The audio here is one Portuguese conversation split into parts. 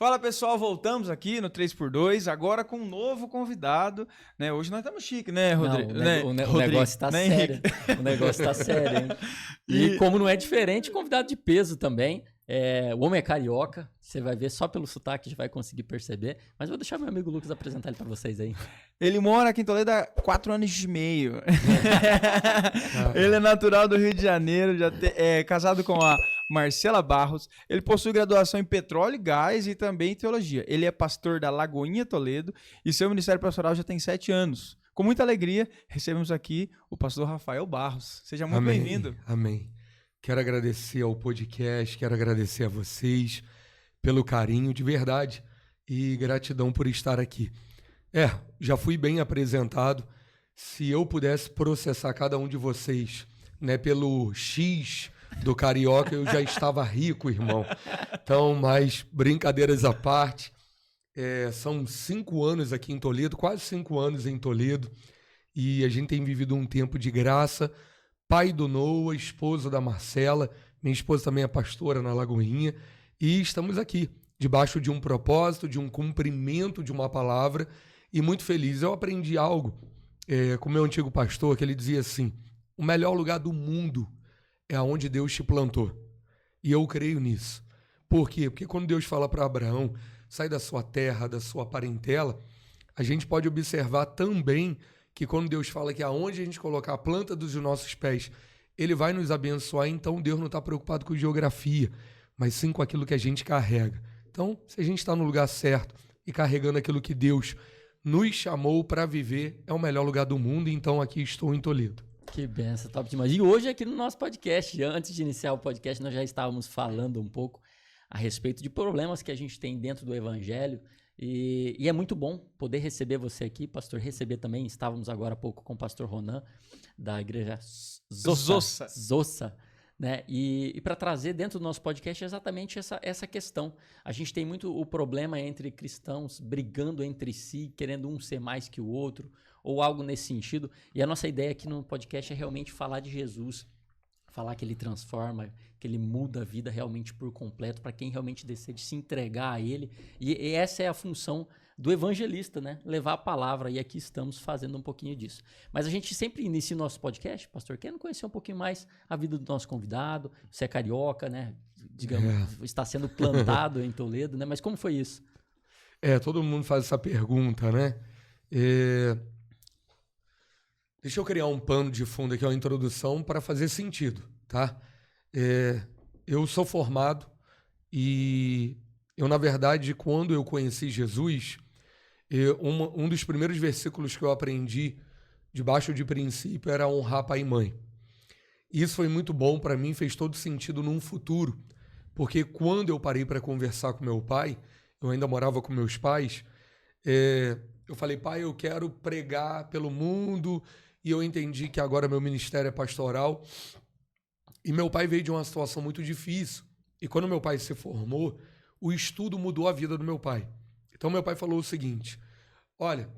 Fala pessoal, voltamos aqui no 3x2, agora com um novo convidado, né? Hoje nós estamos chique, né, Rodrigo? O negócio tá sério. O negócio tá sério, hein? E como não é diferente, convidado de peso também. O homem é carioca, você vai ver só pelo sotaque, já vai conseguir perceber. Mas vou deixar meu amigo Lucas apresentar ele para vocês aí. Ele mora aqui em Toledo há 4 anos e meio. Ele é natural do Rio de Janeiro, é casado com a Marcela Barros. Ele possui graduação em petróleo e gás e também em teologia. Ele é pastor da Lagoinha Toledo e seu ministério pastoral já tem 7 anos. Com muita alegria, recebemos aqui o pastor Rafael Barros. Seja muito bem-vindo. Amém. Quero agradecer ao podcast, quero agradecer a vocês pelo carinho, de verdade, e gratidão por estar aqui. Já fui bem apresentado. Se eu pudesse processar cada um de vocês, né, pelo X do carioca, eu já estava rico, irmão. Então, mas brincadeiras à parte, são 5 anos aqui em Toledo, quase 5 anos em Toledo, e a gente tem vivido um tempo de graça. Pai do Noah, esposo da Marcela, minha esposa também é pastora na Lagoinha, e estamos aqui, debaixo de um propósito, de um cumprimento de uma palavra, e muito feliz. Eu aprendi algo com o meu antigo pastor, que ele dizia assim: o melhor lugar do mundo é onde Deus te plantou. E eu creio nisso. Por quê? Porque quando Deus fala para Abraão, sai da sua terra, da sua parentela, a gente pode observar também que quando Deus fala que aonde a gente colocar a planta dos nossos pés, Ele vai nos abençoar, então Deus não está preocupado com geografia, mas sim com aquilo que a gente carrega. Então, se a gente está no lugar certo e carregando aquilo que Deus nos chamou para viver, é o melhor lugar do mundo, então aqui estou em Toledo. Que benção, top demais. E hoje aqui no nosso podcast, antes de iniciar o podcast, nós já estávamos falando um pouco a respeito de problemas que a gente tem dentro do Evangelho. E é muito bom poder receber você aqui, pastor, receber também. Estávamos agora há pouco com o pastor Ronan, da igreja Zossa, né? E para trazer dentro do nosso podcast exatamente essa questão. A gente tem muito o problema entre cristãos brigando entre si, querendo um ser mais que o outro, ou algo nesse sentido. E a nossa ideia aqui no podcast é realmente falar de Jesus, falar que ele transforma, que ele muda a vida realmente por completo para quem realmente decide se entregar a ele. E essa é a função do evangelista, né? Levar a palavra. E aqui estamos fazendo um pouquinho disso. Mas a gente sempre inicia o nosso podcast, pastor, querendo conhecer um pouquinho mais a vida do nosso convidado. Você é carioca, né? Digamos, está sendo plantado em Toledo, né? Mas como foi isso? Todo mundo faz essa pergunta, né? Deixa eu criar um pano de fundo aqui, uma introdução para fazer sentido, tá? Eu sou formado e eu, na verdade, quando eu conheci Jesus, um dos primeiros versículos que eu aprendi debaixo de princípio era honrar pai e mãe. Isso foi muito bom para mim, fez todo sentido num futuro, porque quando eu parei para conversar com meu pai, eu ainda morava com meus pais, eu falei: pai, eu quero pregar pelo mundo. E eu entendi que agora meu ministério é pastoral. E meu pai veio de uma situação muito difícil. E quando meu pai se formou, o estudo mudou a vida do meu pai. Então meu pai falou o seguinte: olha,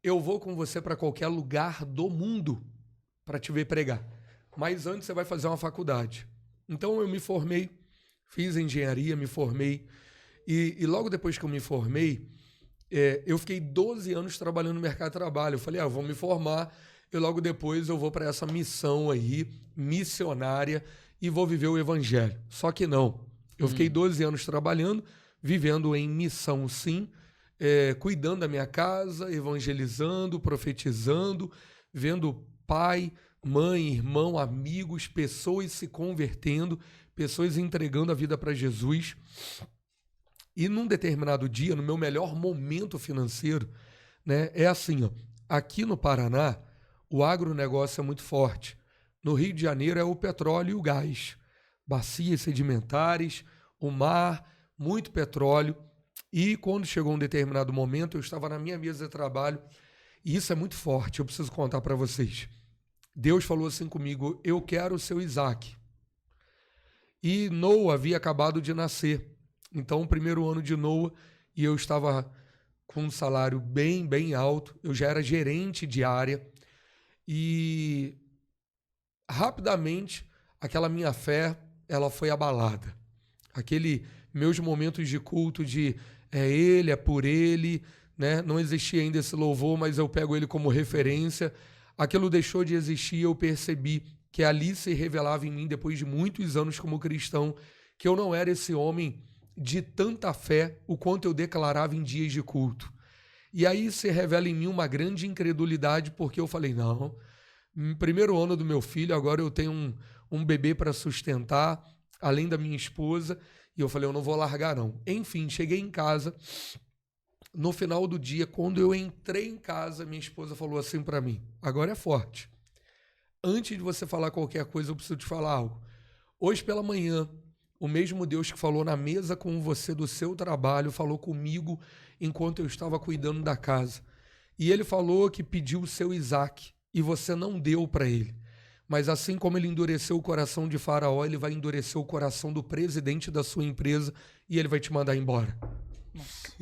eu vou com você para qualquer lugar do mundo para te ver pregar. Mas antes você vai fazer uma faculdade. Então eu me formei, fiz engenharia, me formei. E logo depois que eu me formei, eu fiquei 12 anos trabalhando no mercado de trabalho. Eu falei: eu vou me formar e logo depois eu vou para essa missão aí, missionária, e vou viver o evangelho. Só que não. Eu fiquei 12 anos trabalhando, vivendo em missão sim, cuidando da minha casa, evangelizando, profetizando, vendo pai, mãe, irmão, amigos, pessoas se convertendo, pessoas entregando a vida para Jesus. E num determinado dia, no meu melhor momento financeiro, né, é assim, ó, aqui no Paraná, o agronegócio é muito forte. No Rio de Janeiro é o petróleo e o gás. Bacias sedimentares, o mar, muito petróleo. E quando chegou um determinado momento, eu estava na minha mesa de trabalho, e isso é muito forte, eu preciso contar para vocês. Deus falou assim comigo: eu quero o seu Isaac. E Noah havia acabado de nascer. Então, o primeiro ano de Noah, e eu estava com um salário bem alto, eu já era gerente de área, e rapidamente aquela minha fé, ela foi abalada. Aquele meus momentos de culto, de é ele, é por ele, né? Não existia ainda esse louvor, mas eu pego ele como referência. Aquilo deixou de existir, eu percebi que ali se revelava em mim, depois de muitos anos como cristão, que eu não era esse homem de tanta fé, o quanto eu declarava em dias de culto. E aí se revela em mim uma grande incredulidade, porque eu falei, não, no primeiro ano do meu filho, agora eu tenho um bebê para sustentar, além da minha esposa, e eu falei, eu não vou largar não. Enfim, cheguei em casa, no final do dia, quando eu entrei em casa, minha esposa falou assim para mim, agora é forte, antes de você falar qualquer coisa, eu preciso te falar algo. Hoje pela manhã, o mesmo Deus que falou na mesa com você do seu trabalho, falou comigo enquanto eu estava cuidando da casa. E ele falou que pediu o seu Isaac e você não deu para ele. Mas assim como ele endureceu o coração de Faraó, ele vai endurecer o coração do presidente da sua empresa e ele vai te mandar embora. Nossa.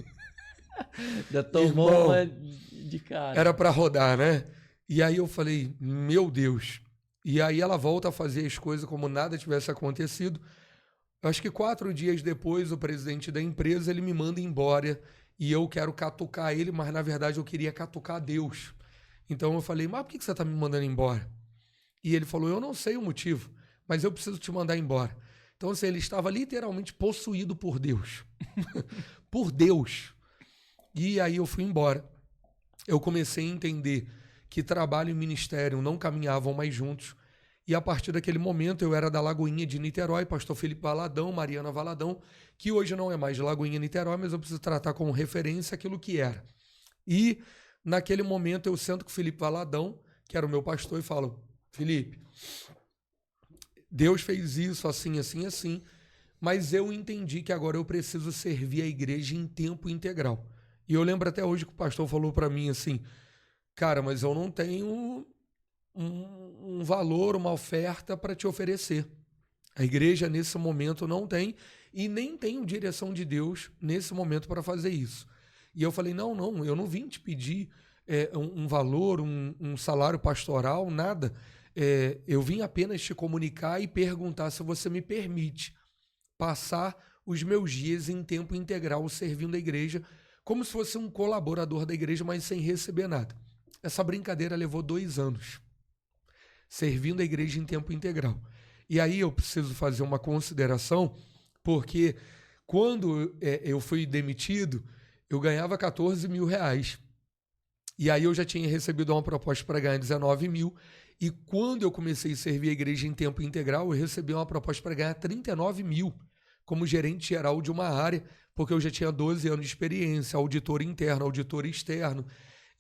Já tomou uma de cara. Era para rodar, né? E aí eu falei, meu Deus. E aí ela volta a fazer as coisas como nada tivesse acontecido. Acho que 4 dias depois, o presidente da empresa, ele me manda embora e eu quero catucar ele, mas na verdade eu queria catucar Deus. Então eu falei, mas por que você está me mandando embora? E ele falou, eu não sei o motivo, mas eu preciso te mandar embora. Então assim, ele estava literalmente possuído por Deus. Por Deus. E aí eu fui embora. Eu comecei a entender que trabalho e ministério não caminhavam mais juntos. E a partir daquele momento eu era da Lagoinha de Niterói, pastor Felipe Valadão, Mariana Valadão, que hoje não é mais de Lagoinha Niterói, mas eu preciso tratar como referência aquilo que era. E naquele momento eu sento com o Felipe Valadão, que era o meu pastor, e falo, Felipe, Deus fez isso assim, assim, assim, mas eu entendi que agora eu preciso servir a igreja em tempo integral. E eu lembro até hoje que o pastor falou para mim assim, cara, mas eu não tenho um valor, uma oferta para te oferecer. A igreja nesse momento não tem e nem tem direção de Deus nesse momento para fazer isso. E eu falei, não, eu não vim te pedir um valor, um salário pastoral, nada. Eu vim apenas te comunicar e perguntar se você me permite passar os meus dias em tempo integral servindo a igreja, como se fosse um colaborador da igreja, mas sem receber nada. Essa brincadeira levou 2 anos. Servindo a igreja em tempo integral. E aí eu preciso fazer uma consideração, porque quando eu fui demitido, eu ganhava 14 mil reais. E aí eu já tinha recebido uma proposta para ganhar 19 mil. E quando eu comecei a servir a igreja em tempo integral, eu recebi uma proposta para ganhar 39 mil como gerente geral de uma área, porque eu já tinha 12 anos de experiência, auditor interno, auditor externo.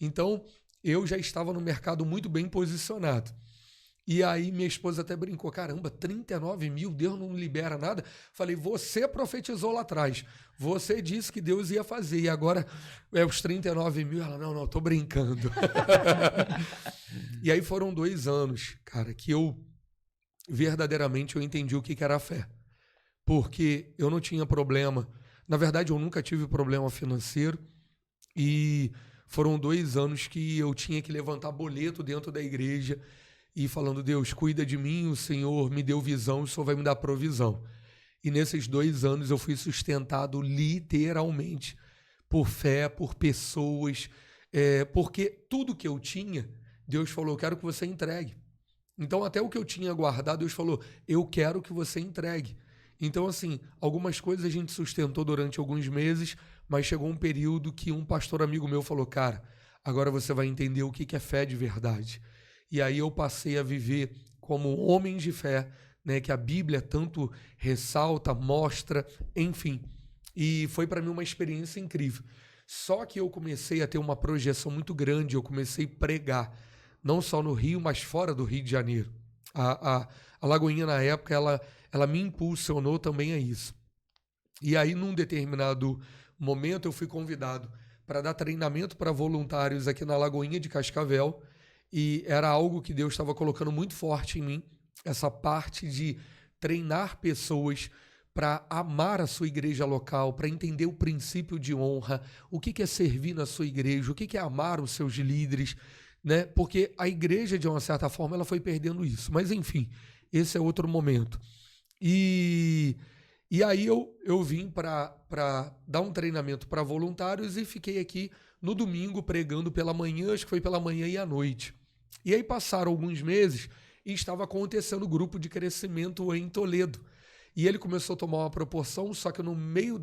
Então, eu já estava no mercado muito bem posicionado. E aí minha esposa até brincou, caramba, 39 mil, Deus não libera nada? Falei, você profetizou lá atrás, você disse que Deus ia fazer, e agora os 39 mil, ela, não, tô brincando. E aí foram 2 anos, cara, que verdadeiramente eu entendi o que era a fé. Porque eu não tinha problema, na verdade eu nunca tive problema financeiro, e foram 2 anos que eu tinha que levantar boleto dentro da igreja, e falando, Deus, cuida de mim, o Senhor me deu visão, o Senhor vai me dar provisão. E nesses 2 anos eu fui sustentado literalmente por fé, por pessoas, porque tudo que eu tinha, Deus falou, eu quero que você entregue. Então até o que eu tinha guardado, Deus falou, eu quero que você entregue. Então assim, algumas coisas a gente sustentou durante alguns meses, mas chegou um período que um pastor amigo meu falou, cara, agora você vai entender o que é fé de verdade. E aí eu passei a viver como homem de fé, né, que a Bíblia tanto ressalta, mostra, enfim. E foi para mim uma experiência incrível. Só que eu comecei a ter uma projeção muito grande, eu comecei a pregar, não só no Rio, mas fora do Rio de Janeiro. A Lagoinha, na época, ela me impulsionou também a isso. E aí, num determinado momento, eu fui convidado para dar treinamento para voluntários aqui na Lagoinha de Cascavel, e era algo que Deus estava colocando muito forte em mim, essa parte de treinar pessoas para amar a sua igreja local, para entender o princípio de honra, o que é servir na sua igreja, o que é amar os seus líderes, né? Porque a igreja, de uma certa forma, ela foi perdendo isso. Mas, enfim, esse é outro momento. E E aí eu vim para dar um treinamento para voluntários e fiquei aqui no domingo pregando pela manhã, acho que foi pela manhã e à noite. E aí passaram alguns meses e estava acontecendo o grupo de crescimento em Toledo. E ele começou a tomar uma proporção, só que no meio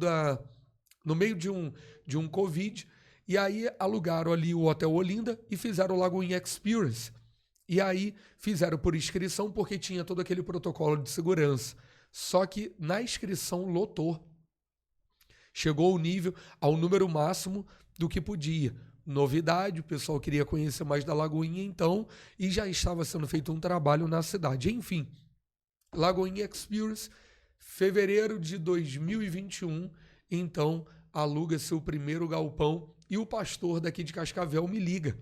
de um Covid, e aí alugaram ali o Hotel Olinda e fizeram o Lagoinha Experience. E aí fizeram por inscrição porque tinha todo aquele protocolo de segurança. Só que na inscrição lotou. Chegou ao número máximo do que podia. Novidade, o pessoal queria conhecer mais da Lagoinha então, e já estava sendo feito um trabalho na cidade. Enfim, Lagoinha Experience, fevereiro de 2021, então aluga-se o primeiro galpão e o pastor daqui de Cascavel me liga.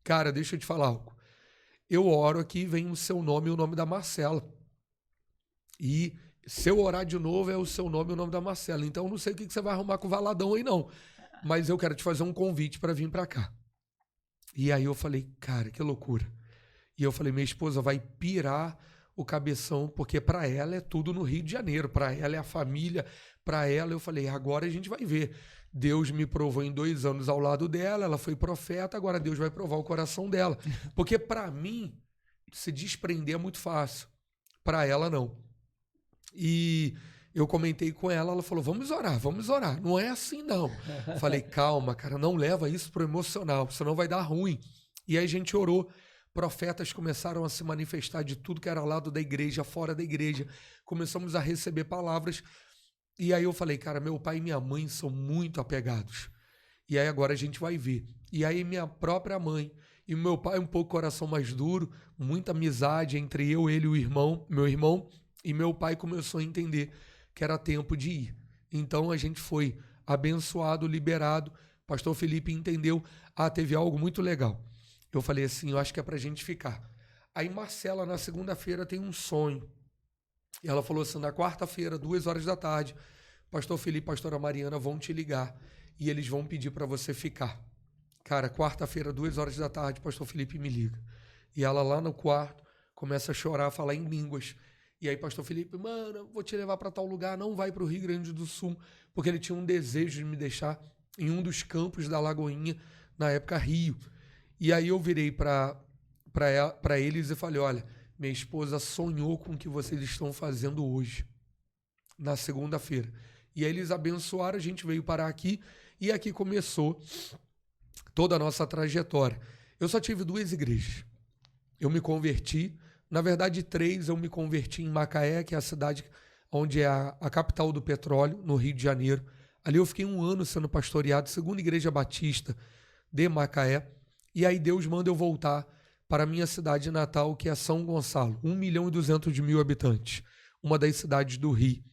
Cara, deixa eu te falar algo. Eu oro aqui, vem o seu nome e o nome da Marcela. E se eu orar de novo, é o seu nome e o nome da Marcela. Então eu não sei o que você vai arrumar com o Valadão aí não. Mas eu quero te fazer um convite para vir para cá. E aí eu falei, cara, que loucura. E eu falei, minha esposa vai pirar o cabeção, porque para ela é tudo no Rio de Janeiro, para ela é a família, para ela eu falei, agora a gente vai ver. Deus me provou em 2 anos ao lado dela, ela foi profeta, agora Deus vai provar o coração dela. Porque para mim, se desprender é muito fácil, para ela não. E eu comentei com ela, ela falou, vamos orar, não é assim não. Falei, calma, cara, não leva isso pro emocional, senão vai dar ruim. E aí a gente orou, profetas começaram a se manifestar de tudo que era lado da igreja, fora da igreja, começamos a receber palavras, e aí eu falei, cara, meu pai e minha mãe são muito apegados, e aí agora a gente vai ver. E aí minha própria mãe e meu pai um pouco coração mais duro, muita amizade entre eu, ele e meu irmão, e meu pai começou a entender que era tempo de ir. Então a gente foi abençoado, liberado. Pastor Felipe entendeu. Teve algo muito legal. Eu falei assim, eu acho que é pra gente ficar. Aí Marcela, na segunda-feira, tem um sonho. E ela falou assim, na quarta-feira, 2h da tarde, Pastor Felipe e Pastora Mariana vão te ligar e eles vão pedir para você ficar. Cara, quarta-feira, 2h da tarde, Pastor Felipe me liga. E ela lá no quarto começa a chorar, a falar em línguas. E aí Pastor Felipe, mano, vou te levar para tal lugar, não vai para o Rio Grande do Sul, porque ele tinha um desejo de me deixar em um dos campos da Lagoinha, na época Rio. E aí eu virei para eles e falei, olha, minha esposa sonhou com o que vocês estão fazendo hoje, na segunda-feira. E aí eles abençoaram, a gente veio parar aqui, e aqui começou toda a nossa trajetória. Eu só tive 2 igrejas. Eu me converti, na verdade 3, eu me converti em Macaé, que é a cidade onde é a capital do petróleo, no Rio de Janeiro. Ali eu fiquei 1 ano sendo pastoreado, segunda igreja batista de Macaé. E aí Deus manda eu voltar para a minha cidade natal, que é São Gonçalo, 1.200.000 habitantes, uma das cidades do Rio.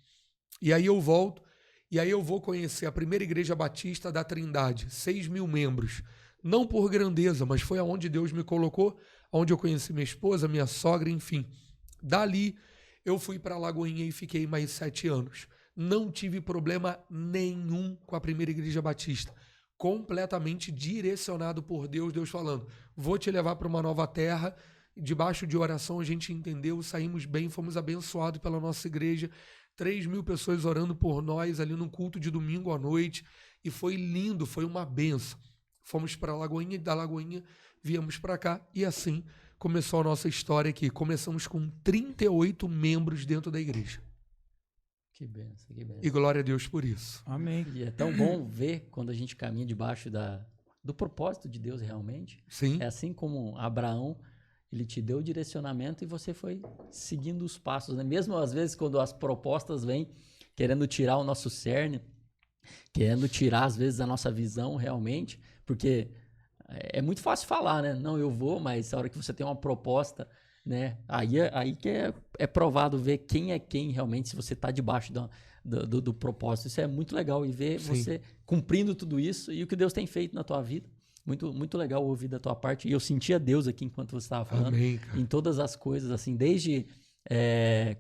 E aí eu volto, e aí eu vou conhecer a primeira igreja batista da Trindade, 6.000 membros. Não por grandeza, mas foi aonde Deus me colocou, onde eu conheci minha esposa, minha sogra, enfim. Dali, eu fui para Lagoinha e fiquei mais 7 anos. Não tive problema nenhum com a primeira igreja batista. Completamente direcionado por Deus, Deus falando, vou te levar para uma nova terra. Debaixo de oração a gente entendeu, saímos bem, fomos abençoados pela nossa igreja. 3.000 pessoas orando por nós ali no culto de domingo à noite. E foi lindo, foi uma benção. Fomos para a Lagoinha e da Lagoinha viemos para cá e assim começou a nossa história aqui. Começamos com 38 membros dentro da igreja. Que benção, que benção. E glória a Deus por isso. Amém. E é tão bom ver quando a gente caminha debaixo do propósito de Deus realmente. Sim. É assim como Abraão, ele te deu o direcionamento e você foi seguindo os passos, né? Mesmo às vezes quando as propostas vêm querendo tirar o nosso cerne, querendo tirar às vezes a nossa visão realmente, porque é muito fácil falar, né? Não, eu vou, mas a hora que você tem uma proposta, né? Aí que é provado ver quem é quem realmente, se você está debaixo do propósito. Isso é muito legal e ver Sim. você cumprindo tudo isso e o que Deus tem feito na tua vida. Muito, muito legal ouvir da tua parte. E eu sentia Deus aqui enquanto você estava falando. Amém, cara. Em todas as coisas, assim, desde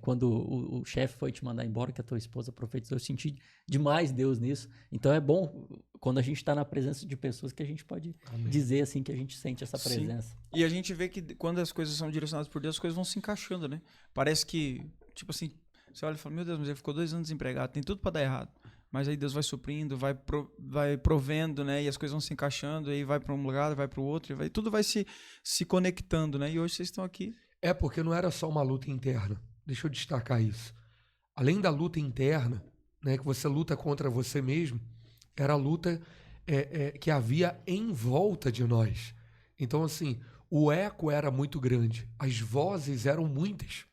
quando o chefe foi te mandar embora, que a tua esposa profetizou, eu senti demais Deus nisso. Então é bom quando a gente está na presença de pessoas que a gente pode dizer assim que a gente sente essa presença. Sim. E a gente vê que quando as coisas são direcionadas por Deus, as coisas vão se encaixando, né? Parece que, tipo assim, Você olha e fala, meu Deus, mas ele ficou 2 anos desempregado, tem tudo para dar errado. Mas aí Deus vai suprindo, vai provendo, né? E as coisas vão se encaixando, aí vai para um lugar, vai para o outro, tudo vai se conectando, né? E hoje vocês estão aqui. Porque não era só uma luta interna. Deixa eu destacar isso. Além da luta interna, né, que você luta contra você mesmo, era a luta que havia em volta de nós. Então, assim, o eco era muito grande, as vozes eram muitas.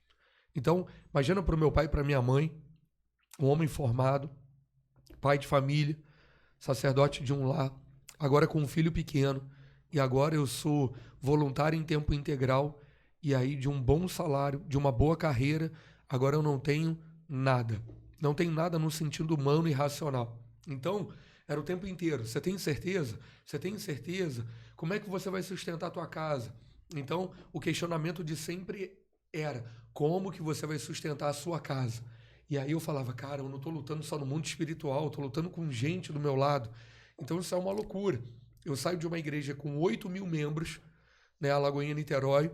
Então, imagina para o meu pai e para minha mãe, um homem formado, pai de família, sacerdote de um lar, agora com um filho pequeno, e agora eu sou voluntário em tempo integral, e aí de um bom salário, de uma boa carreira, agora eu não tenho nada. Não tenho nada no sentido humano e racional. Então, era o tempo inteiro. Você tem certeza? Você tem certeza? Como é que você vai sustentar a tua casa? Então, o questionamento de sempre era, como que você vai sustentar a sua casa? E aí eu falava, cara, eu não estou lutando só no mundo espiritual, eu estou lutando com gente do meu lado. Então isso é uma loucura. Eu saio de uma igreja com 8.000 membros, né, a Lagoinha Niterói,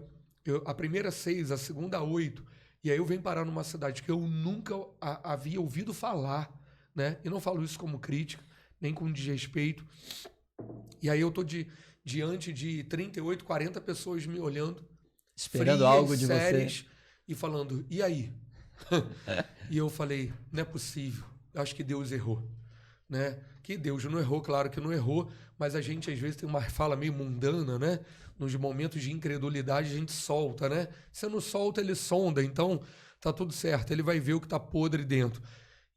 a primeira 6, a segunda 8, e aí eu venho parar numa cidade que eu nunca havia ouvido falar, né? E não falo isso como crítica, nem com desrespeito. E aí eu estou diante de 38, 40 pessoas me olhando, esperando frias, algo de sérias, você. E falando, e aí? E eu falei, não é possível, eu acho que Deus errou, né? Que Deus não errou, claro que não errou, mas a gente às vezes tem uma fala meio mundana, né? Nos momentos de incredulidade a gente solta, né? Você não solta, ele sonda, então tá tudo certo, ele vai ver o que tá podre dentro.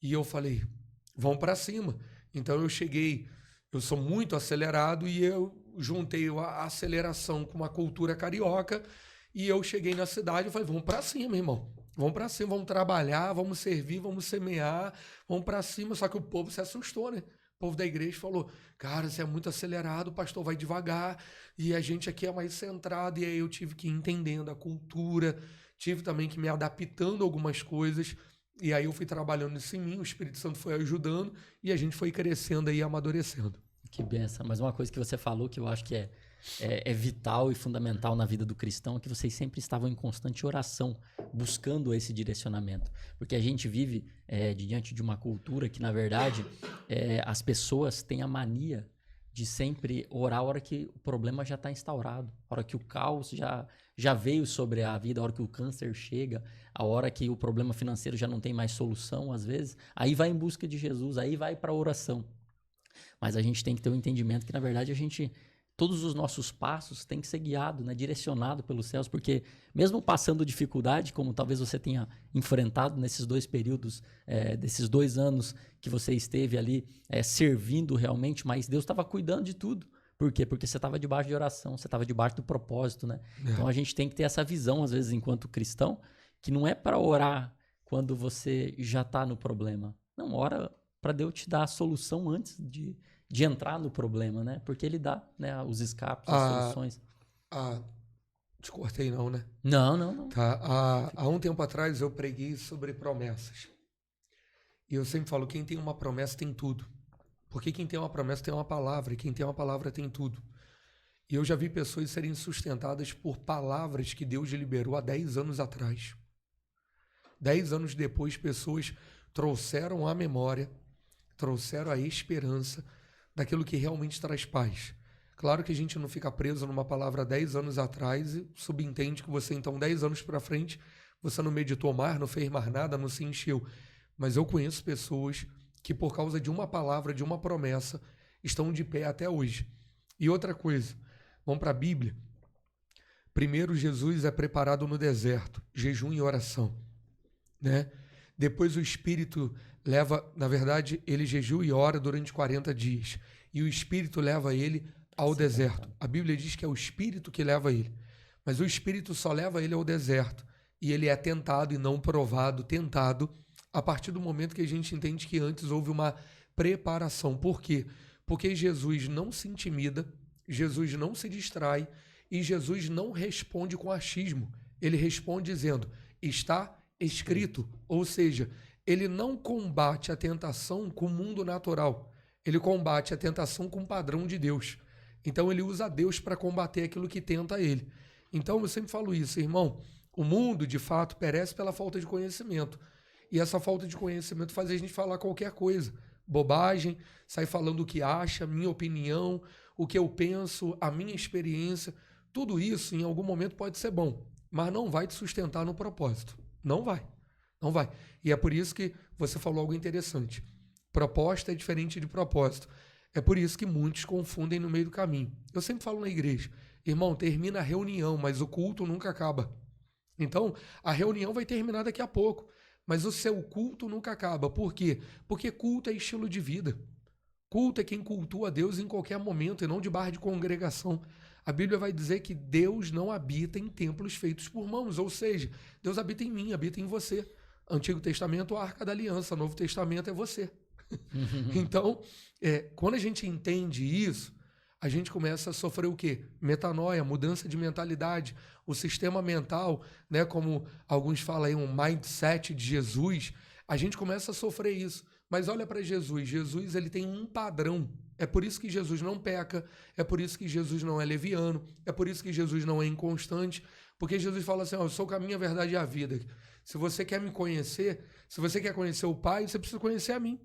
E eu falei, vamos para cima. Então eu cheguei, eu sou muito acelerado e eu juntei a aceleração com uma cultura carioca e eu cheguei na cidade e falei, vamos para cima, irmão. Vamos para cima, vamos trabalhar, vamos servir, vamos semear, vamos para cima. Só que o povo se assustou, né? O povo da igreja falou, cara, você é muito acelerado, o pastor vai devagar, e a gente aqui é mais centrado. E aí eu tive que ir entendendo a cultura, tive também que me adaptando a algumas coisas, e aí eu fui trabalhando isso em mim, o Espírito Santo foi ajudando, e a gente foi crescendo e amadurecendo. Que benção. Mas uma coisa que você falou que eu acho que é vital e fundamental na vida do cristão é que vocês sempre estavam em constante oração, buscando esse direcionamento. Porque a gente vive diante de uma cultura que, na verdade, as pessoas têm a mania de sempre orar a hora que o problema já está instaurado, a hora que o caos já veio sobre a vida, a hora que o câncer chega, a hora que o problema financeiro já não tem mais solução, às vezes. Aí vai em busca de Jesus, aí vai para a oração. Mas a gente tem que ter um entendimento que, na verdade, todos os nossos passos têm que ser guiados, né, direcionados pelos céus, porque mesmo passando dificuldade, como talvez você tenha enfrentado nesses 2 períodos, desses 2 anos que você esteve ali servindo realmente, mas Deus estava cuidando de tudo. Por quê? Porque você estava debaixo de oração, você estava debaixo do propósito, né? Então a gente tem que ter essa visão, às vezes, enquanto cristão, que não é para orar quando você já está no problema. Não, ora para Deus te dar a solução antes de entrar no problema, né? Porque ele dá, né, os escapes, as soluções. Te cortei não, né? Não. Tá. Há um tempo atrás eu preguei sobre promessas. E eu sempre falo, quem tem uma promessa tem tudo. Porque quem tem uma promessa tem uma palavra, e quem tem uma palavra tem tudo. E eu já vi pessoas serem sustentadas por palavras que Deus liberou há 10 anos atrás. 10 anos depois, pessoas trouxeram a memória, trouxeram a esperança daquilo que realmente traz paz. Claro que a gente não fica preso numa palavra 10 anos atrás e subentende que você, então, 10 anos para frente, você não meditou mais, não fez mais nada, não se encheu. Mas eu conheço pessoas que, por causa de uma palavra, de uma promessa, estão de pé até hoje. E outra coisa, vamos para a Bíblia. Primeiro, Jesus é preparado no deserto, jejum e oração, né? Depois o Espírito leva, na verdade, ele jejua e ora durante 40 dias. E o Espírito leva ele ao deserto. A Bíblia diz que é o Espírito que leva ele. Mas o Espírito só leva ele ao deserto. E ele é tentado e não provado, tentado, a partir do momento que a gente entende que antes houve uma preparação. Por quê? Porque Jesus não se intimida, Jesus não se distrai e Jesus não responde com achismo. Ele responde dizendo, está escrito, ou seja, ele não combate a tentação com o mundo natural, ele combate a tentação com o padrão de Deus. Então ele usa Deus para combater aquilo que tenta ele. Então eu sempre falo isso, irmão, o mundo de fato perece pela falta de conhecimento. E essa falta de conhecimento faz a gente falar qualquer coisa. Bobagem, sair falando o que acha, minha opinião, o que eu penso, a minha experiência. Tudo isso, em algum momento, pode ser bom, mas não vai te sustentar no propósito. Não vai. Não vai. E é por isso que você falou algo interessante. Proposta é diferente de propósito. É por isso que muitos confundem no meio do caminho. Eu sempre falo na igreja, irmão, termina a reunião, mas o culto nunca acaba. Então, a reunião vai terminar daqui a pouco, mas o seu culto nunca acaba. Por quê? Porque culto é estilo de vida. Culto é quem cultua a Deus em qualquer momento e não de bar de congregação. A Bíblia vai dizer que Deus não habita em templos feitos por mãos, ou seja, Deus habita em mim, habita em você. Antigo Testamento, a Arca da Aliança, Novo Testamento é você. Então, quando a gente entende isso, a gente começa a sofrer o quê? Metanoia, mudança de mentalidade. O sistema mental, né, como alguns falam aí, um mindset de Jesus, a gente começa a sofrer isso. Mas olha para Jesus. Jesus, ele tem um padrão. É por isso que Jesus não peca, é por isso que Jesus não é leviano, é por isso que Jesus não é inconstante, porque Jesus fala assim, eu sou o caminho, a verdade e a vida. Se você quer me conhecer, se você quer conhecer o Pai, você precisa conhecer a mim.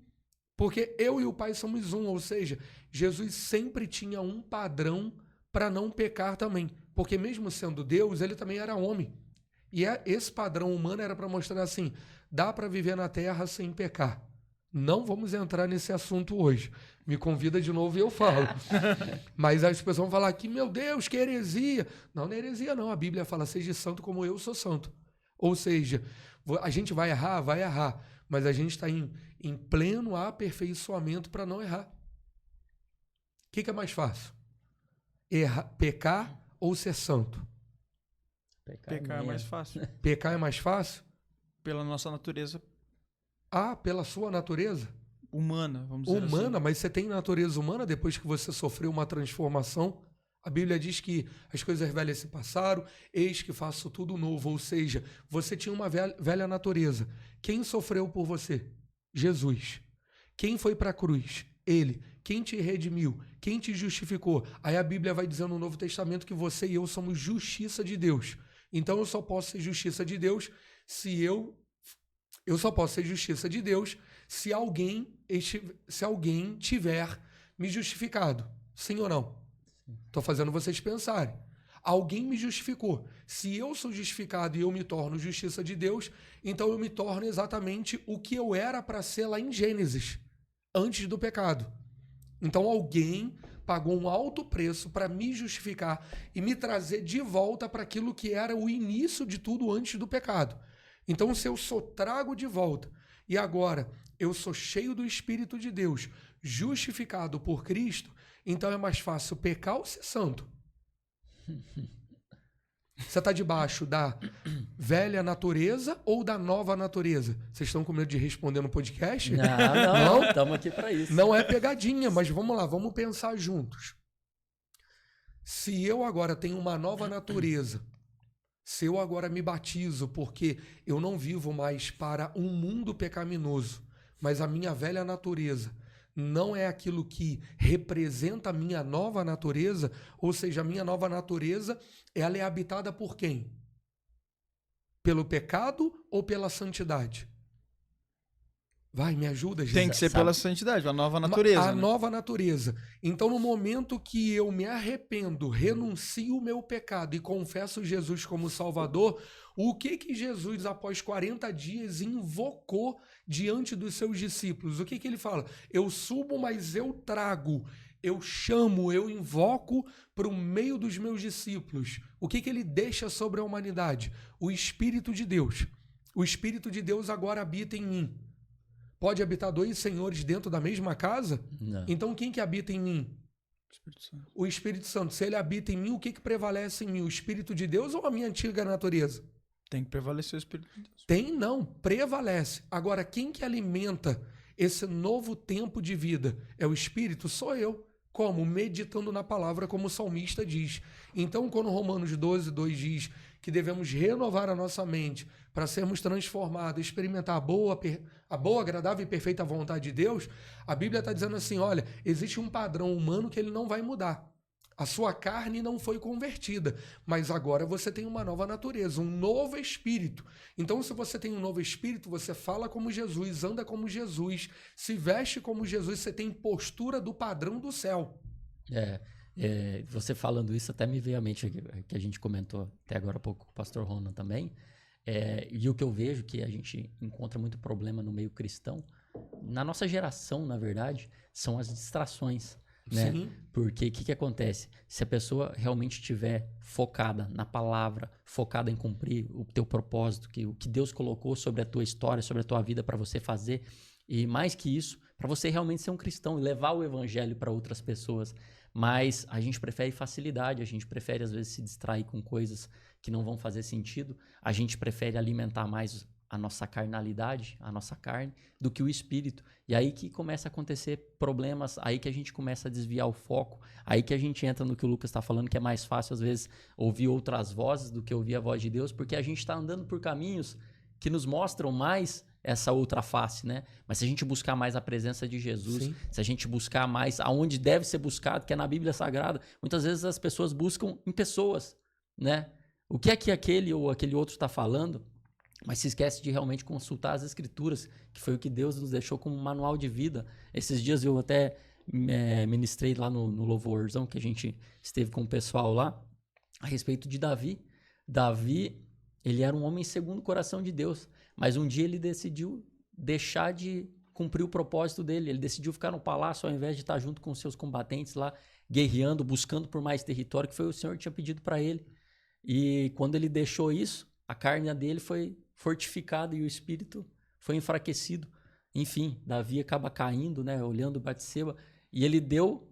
Porque eu e o Pai somos um, ou seja, Jesus sempre tinha um padrão para não pecar também. Porque mesmo sendo Deus, ele também era homem. E esse padrão humano era para mostrar assim, dá para viver na terra sem pecar. Não vamos entrar nesse assunto hoje. Me convida de novo e eu falo. Mas as pessoas vão falar aqui, meu Deus, que heresia. Não, não é heresia não. A Bíblia fala, seja santo como eu sou santo. Ou seja, a gente vai errar. Mas a gente está em pleno aperfeiçoamento para não errar. O que é mais fácil? Pecar ou ser santo? Pecar é mais fácil. Pecar é mais fácil? Pela nossa natureza pela sua natureza? humana, vamos dizer assim. Humana, mas você tem natureza humana depois que você sofreu uma transformação? A Bíblia diz que as coisas velhas se passaram, eis que faço tudo novo. Ou seja, você tinha uma velha natureza. Quem sofreu por você? Jesus. Quem foi para a cruz? Ele. Quem te redimiu? Quem te justificou? Aí a Bíblia vai dizer no Novo Testamento que você e eu somos justiça de Deus. Então eu só posso ser justiça de Deus se eu só posso ser justiça de Deus se alguém tiver me justificado. Sim ou não? Estou fazendo vocês pensarem. Alguém me justificou. Se eu sou justificado e eu me torno justiça de Deus, então eu me torno exatamente o que eu era para ser lá em Gênesis, antes do pecado. Então alguém pagou um alto preço para me justificar e me trazer de volta para aquilo que era o início de tudo antes do pecado. Então, se eu sou trago de volta e agora eu sou cheio do Espírito de Deus, justificado por Cristo, então é mais fácil pecar ou ser santo? Você está debaixo da velha natureza ou da nova natureza? Vocês estão com medo de responder no podcast? Não, estamos aqui para isso. Não é pegadinha, mas vamos lá, vamos pensar juntos. Se eu agora tenho uma nova natureza, se eu agora me batizo porque eu não vivo mais para um mundo pecaminoso, mas a minha velha natureza não é aquilo que representa a minha nova natureza, ou seja, a minha nova natureza, ela é habitada por quem? Pelo pecado ou pela santidade? Vai, me ajuda, Jesus. Tem que ser pela santidade, a nova natureza. A nova natureza. Então, no momento que eu me arrependo, renuncio o meu pecado e confesso Jesus como Salvador, o que Jesus, após 40 dias, invocou diante dos seus discípulos? O que ele fala? Eu subo, mas eu trago. Eu chamo, eu invoco para o meio dos meus discípulos. O que ele deixa sobre a humanidade? O Espírito de Deus. O Espírito de Deus agora habita em mim. Pode habitar dois senhores dentro da mesma casa? Não. Então quem que habita em mim? O Espírito Santo. Se ele habita em mim, o que prevalece em mim? O Espírito de Deus ou a minha antiga natureza? Tem que prevalecer o Espírito de Deus. Tem não, prevalece. Agora, quem que alimenta esse novo tempo de vida? É o Espírito? Sou eu. Como? Meditando na palavra, como o salmista diz. Então, quando Romanos 12:2 diz que devemos renovar a nossa mente para sermos transformados, experimentar a boa, agradável e perfeita vontade de Deus, a Bíblia está dizendo assim, olha, existe um padrão humano que ele não vai mudar. A sua carne não foi convertida, mas agora você tem uma nova natureza, um novo espírito. Então, se você tem um novo espírito, você fala como Jesus, anda como Jesus, se veste como Jesus, você tem postura do padrão do céu. Você falando isso até me veio à mente que a gente comentou até agora há pouco com o pastor Ronan também. E o que eu vejo que a gente encontra muito problema no meio cristão, na nossa geração, na verdade, são as distrações. Né? Sim. Porque o que acontece? Se a pessoa realmente estiver focada na palavra, focada em cumprir o teu propósito, o que Deus colocou sobre a tua história, sobre a tua vida para você fazer, e mais que isso, para você realmente ser um cristão e levar o evangelho para outras pessoas. Mas a gente prefere facilidade, a gente prefere às vezes se distrair com coisas que não vão fazer sentido, a gente prefere alimentar mais a nossa carnalidade, a nossa carne, do que o espírito. E aí que começa a acontecer problemas, aí que a gente começa a desviar o foco, aí que a gente entra no que o Lucas está falando, que é mais fácil, às vezes, ouvir outras vozes do que ouvir a voz de Deus, porque a gente está andando por caminhos que nos mostram mais essa outra face, né? Mas se a gente buscar mais a presença de Jesus, Sim. se a gente buscar mais aonde deve ser buscado, que é na Bíblia Sagrada, muitas vezes as pessoas buscam em pessoas, né? O que é que aquele ou aquele outro está falando? Mas se esquece de realmente consultar as escrituras, que foi o que Deus nos deixou como manual de vida. Esses dias eu até ministrei lá no Louvorzão, que a gente esteve com o pessoal lá, a respeito de Davi. Davi, ele era um homem segundo o coração de Deus, mas um dia ele decidiu deixar de cumprir o propósito dele. Ele decidiu ficar no palácio ao invés de estar junto com seus combatentes lá, guerreando, buscando por mais território, que foi o Senhor que tinha pedido para ele. E quando ele deixou isso, a carne dele foi fortificada e o espírito foi enfraquecido. Enfim, Davi acaba caindo, né, olhando Batseba, e ele deu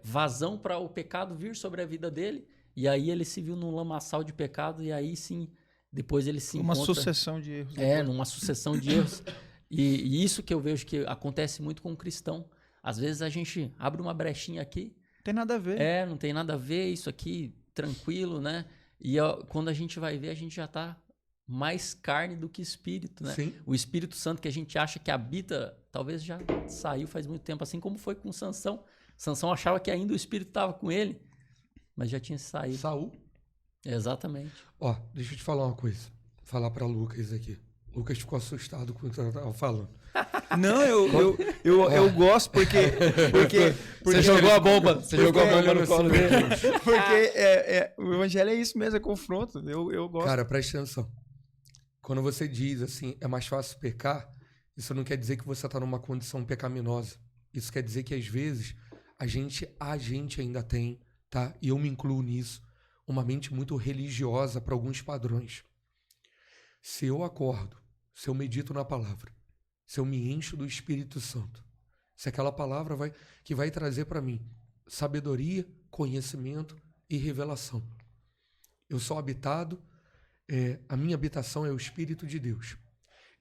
vazão para o pecado vir sobre a vida dele, e aí ele se viu num lamaçal de pecado, e aí sim, depois ele se encontra... Uma sucessão de erros. numa sucessão de erros. E isso que eu vejo que acontece muito com o cristão. Às vezes a gente abre uma brechinha aqui. Não tem nada a ver. Não tem nada a ver, isso aqui, tranquilo, né? E quando a gente vai ver, a gente já tá mais carne do que espírito, né? Sim. O Espírito Santo que a gente acha que habita, talvez já saiu faz muito tempo, assim como foi com Sansão. Sansão achava que ainda o Espírito estava com ele, mas já tinha saído. Saul. Exatamente. Ó, deixa eu te falar uma coisa. Falar para Lucas aqui. Lucas ficou assustado com o que eu tava falando. Não, eu gosto porque Você jogou a bomba. Você jogou a bomba no colo dele. porque o evangelho é isso mesmo, é confronto. Eu gosto. Cara, presta atenção. Quando você diz assim, é mais fácil pecar, isso não quer dizer que você está numa condição pecaminosa. Isso quer dizer que às vezes a gente ainda tem, tá? E eu me incluo nisso, uma mente muito religiosa para alguns padrões. Se eu acordo, se eu medito na palavra, se eu me encho do Espírito Santo, se aquela palavra vai trazer para mim sabedoria, conhecimento e revelação. Eu sou habitado, a minha habitação é o Espírito de Deus.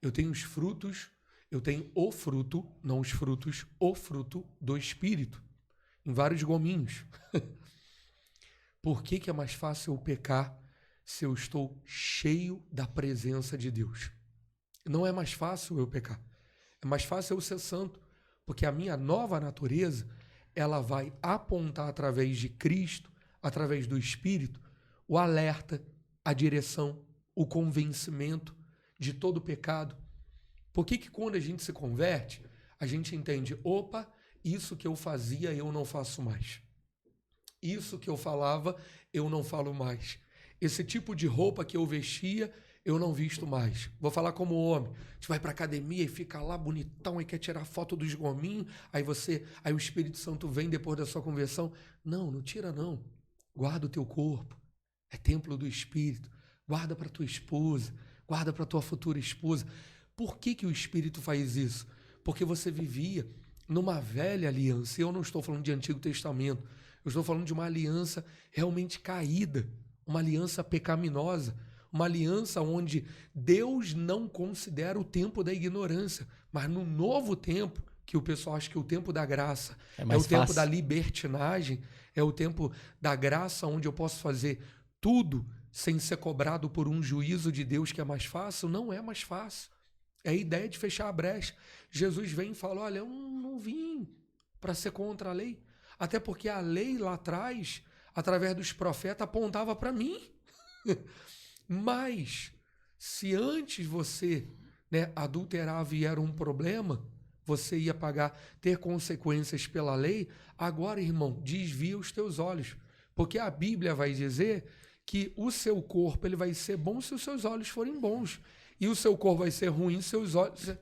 Eu tenho os frutos, eu tenho o fruto, não os frutos, o fruto do Espírito, em vários gominhos. Por que é mais fácil eu pecar se eu estou cheio da presença de Deus? Não é mais fácil eu pecar. É mais fácil eu ser santo, porque a minha nova natureza, ela vai apontar através de Cristo, através do Espírito, o alerta, a direção, o convencimento de todo pecado. Por que quando a gente se converte, a gente entende, opa, isso que eu fazia eu não faço mais. Isso que eu falava eu não falo mais. Esse tipo de roupa que eu vestia, eu não visto mais. Vou falar como homem. A gente vai pra academia e fica lá bonitão e quer tirar foto dos gominhos. Aí o Espírito Santo vem depois da sua conversão. Não tira não. Guarda o teu corpo. É templo do Espírito. Guarda para tua esposa. Guarda para tua futura esposa. Por que o Espírito faz isso? Porque você vivia numa velha aliança. E eu não estou falando de Antigo Testamento. Eu estou falando de uma aliança realmente caída. Uma aliança pecaminosa. Uma aliança onde Deus não considera o tempo da ignorância, mas no novo tempo, que o pessoal acha que o tempo da graça é o tempo da libertinagem, é o tempo da graça onde eu posso fazer tudo sem ser cobrado por um juízo de Deus que é mais fácil. Não é mais fácil. É a ideia de fechar a brecha. Jesus vem e fala, olha, eu não vim para ser contra a lei. Até porque a lei lá atrás, através dos profetas, apontava para mim. Mas, se antes você, né, adulterava e era um problema, você ia pagar, ter consequências pela lei, agora, irmão, desvia os teus olhos. Porque a Bíblia vai dizer que o seu corpo ele vai ser bom se os seus olhos forem bons. E o seu corpo vai ser ruim se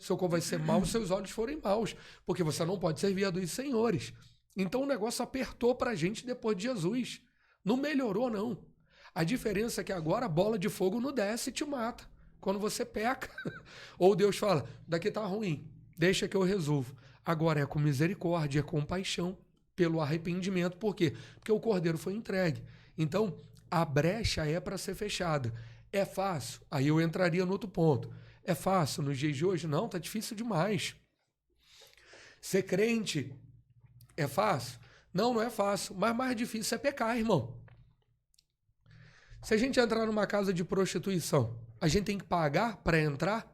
seu corpo vai ser mau se seus olhos forem maus. Porque você não pode servir a dois senhores. Então o negócio apertou para a gente depois de Jesus. Não melhorou, não. A diferença é que agora a bola de fogo não desce e te mata. Quando você peca. Ou Deus fala, daqui tá ruim, deixa que eu resolvo. Agora é com misericórdia, é com compaixão, pelo arrependimento. Por quê? Porque o cordeiro foi entregue. Então, a brecha é para ser fechada. É fácil? Aí eu entraria no outro ponto. É fácil nos dias de hoje? Não, tá difícil demais. Ser crente é fácil? Não, não é fácil. Mas mais difícil é pecar, irmão. Se a gente entrar numa casa de prostituição, a gente tem que pagar para entrar?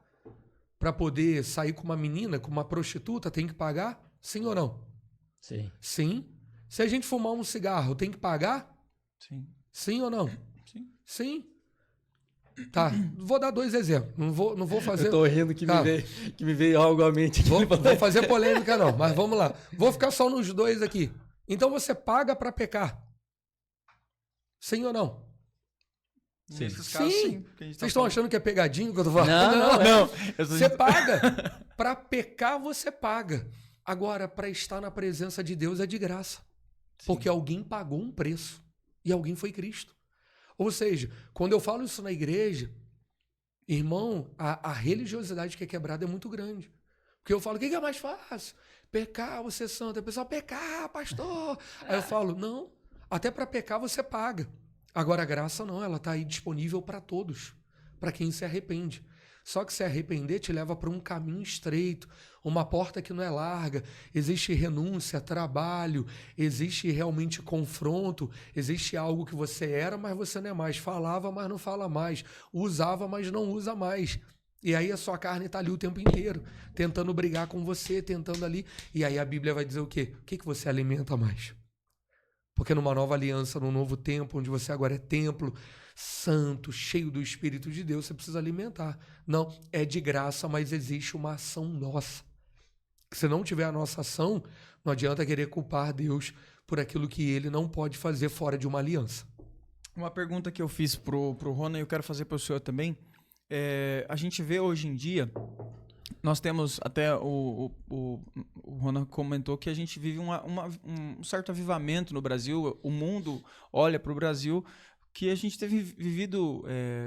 Para poder sair com uma menina, com uma prostituta, tem que pagar? Sim ou não? Sim. Sim. Se a gente fumar um cigarro, tem que pagar? Sim. Sim ou não? Sim. Sim. Tá, vou dar 2 exemplos. Não vou fazer... Eu tô rindo que me veio algo à mente. Vou fazer polêmica não, mas vamos lá. Vou ficar só nos 2 aqui. Então você paga para pecar. Sim ou não? Sim. Nesses Sim. casos, sim. Vocês estão achando que é pegadinho que eu tô falando? Não. Você paga. Para pecar, você paga. Agora, para estar na presença de Deus é de graça. Sim. Porque alguém pagou um preço. E alguém foi Cristo. Ou seja, quando eu falo isso na igreja, irmão, a religiosidade que é quebrada é muito grande. Porque eu falo, o que é mais fácil? Pecar ou ser santo? A pessoa, pecar, pastor. Aí eu falo, não, até para pecar você paga. Agora a graça não, ela está aí disponível para todos, para quem se arrepende. Só que se arrepender te leva para um caminho estreito, uma porta que não é larga. Existe renúncia, trabalho, existe realmente confronto, existe algo que você era, mas você não é mais. Falava, mas não fala mais. Usava, mas não usa mais. E aí a sua carne está ali o tempo inteiro, tentando brigar com você, tentando ali. E aí a Bíblia vai dizer o quê? O que você alimenta mais? Porque numa nova aliança, num novo tempo, onde você agora é templo, santo, cheio do Espírito de Deus, você precisa alimentar. Não, é de graça, mas existe uma ação nossa. Se não tiver a nossa ação, não adianta querer culpar Deus por aquilo que ele não pode fazer fora de uma aliança. Uma pergunta que eu fiz pro Rona e eu quero fazer pro senhor também. A gente vê hoje em dia, nós temos até o Rona comentou que a gente vive um certo avivamento no Brasil, o mundo olha para o Brasil, que a gente teve vivido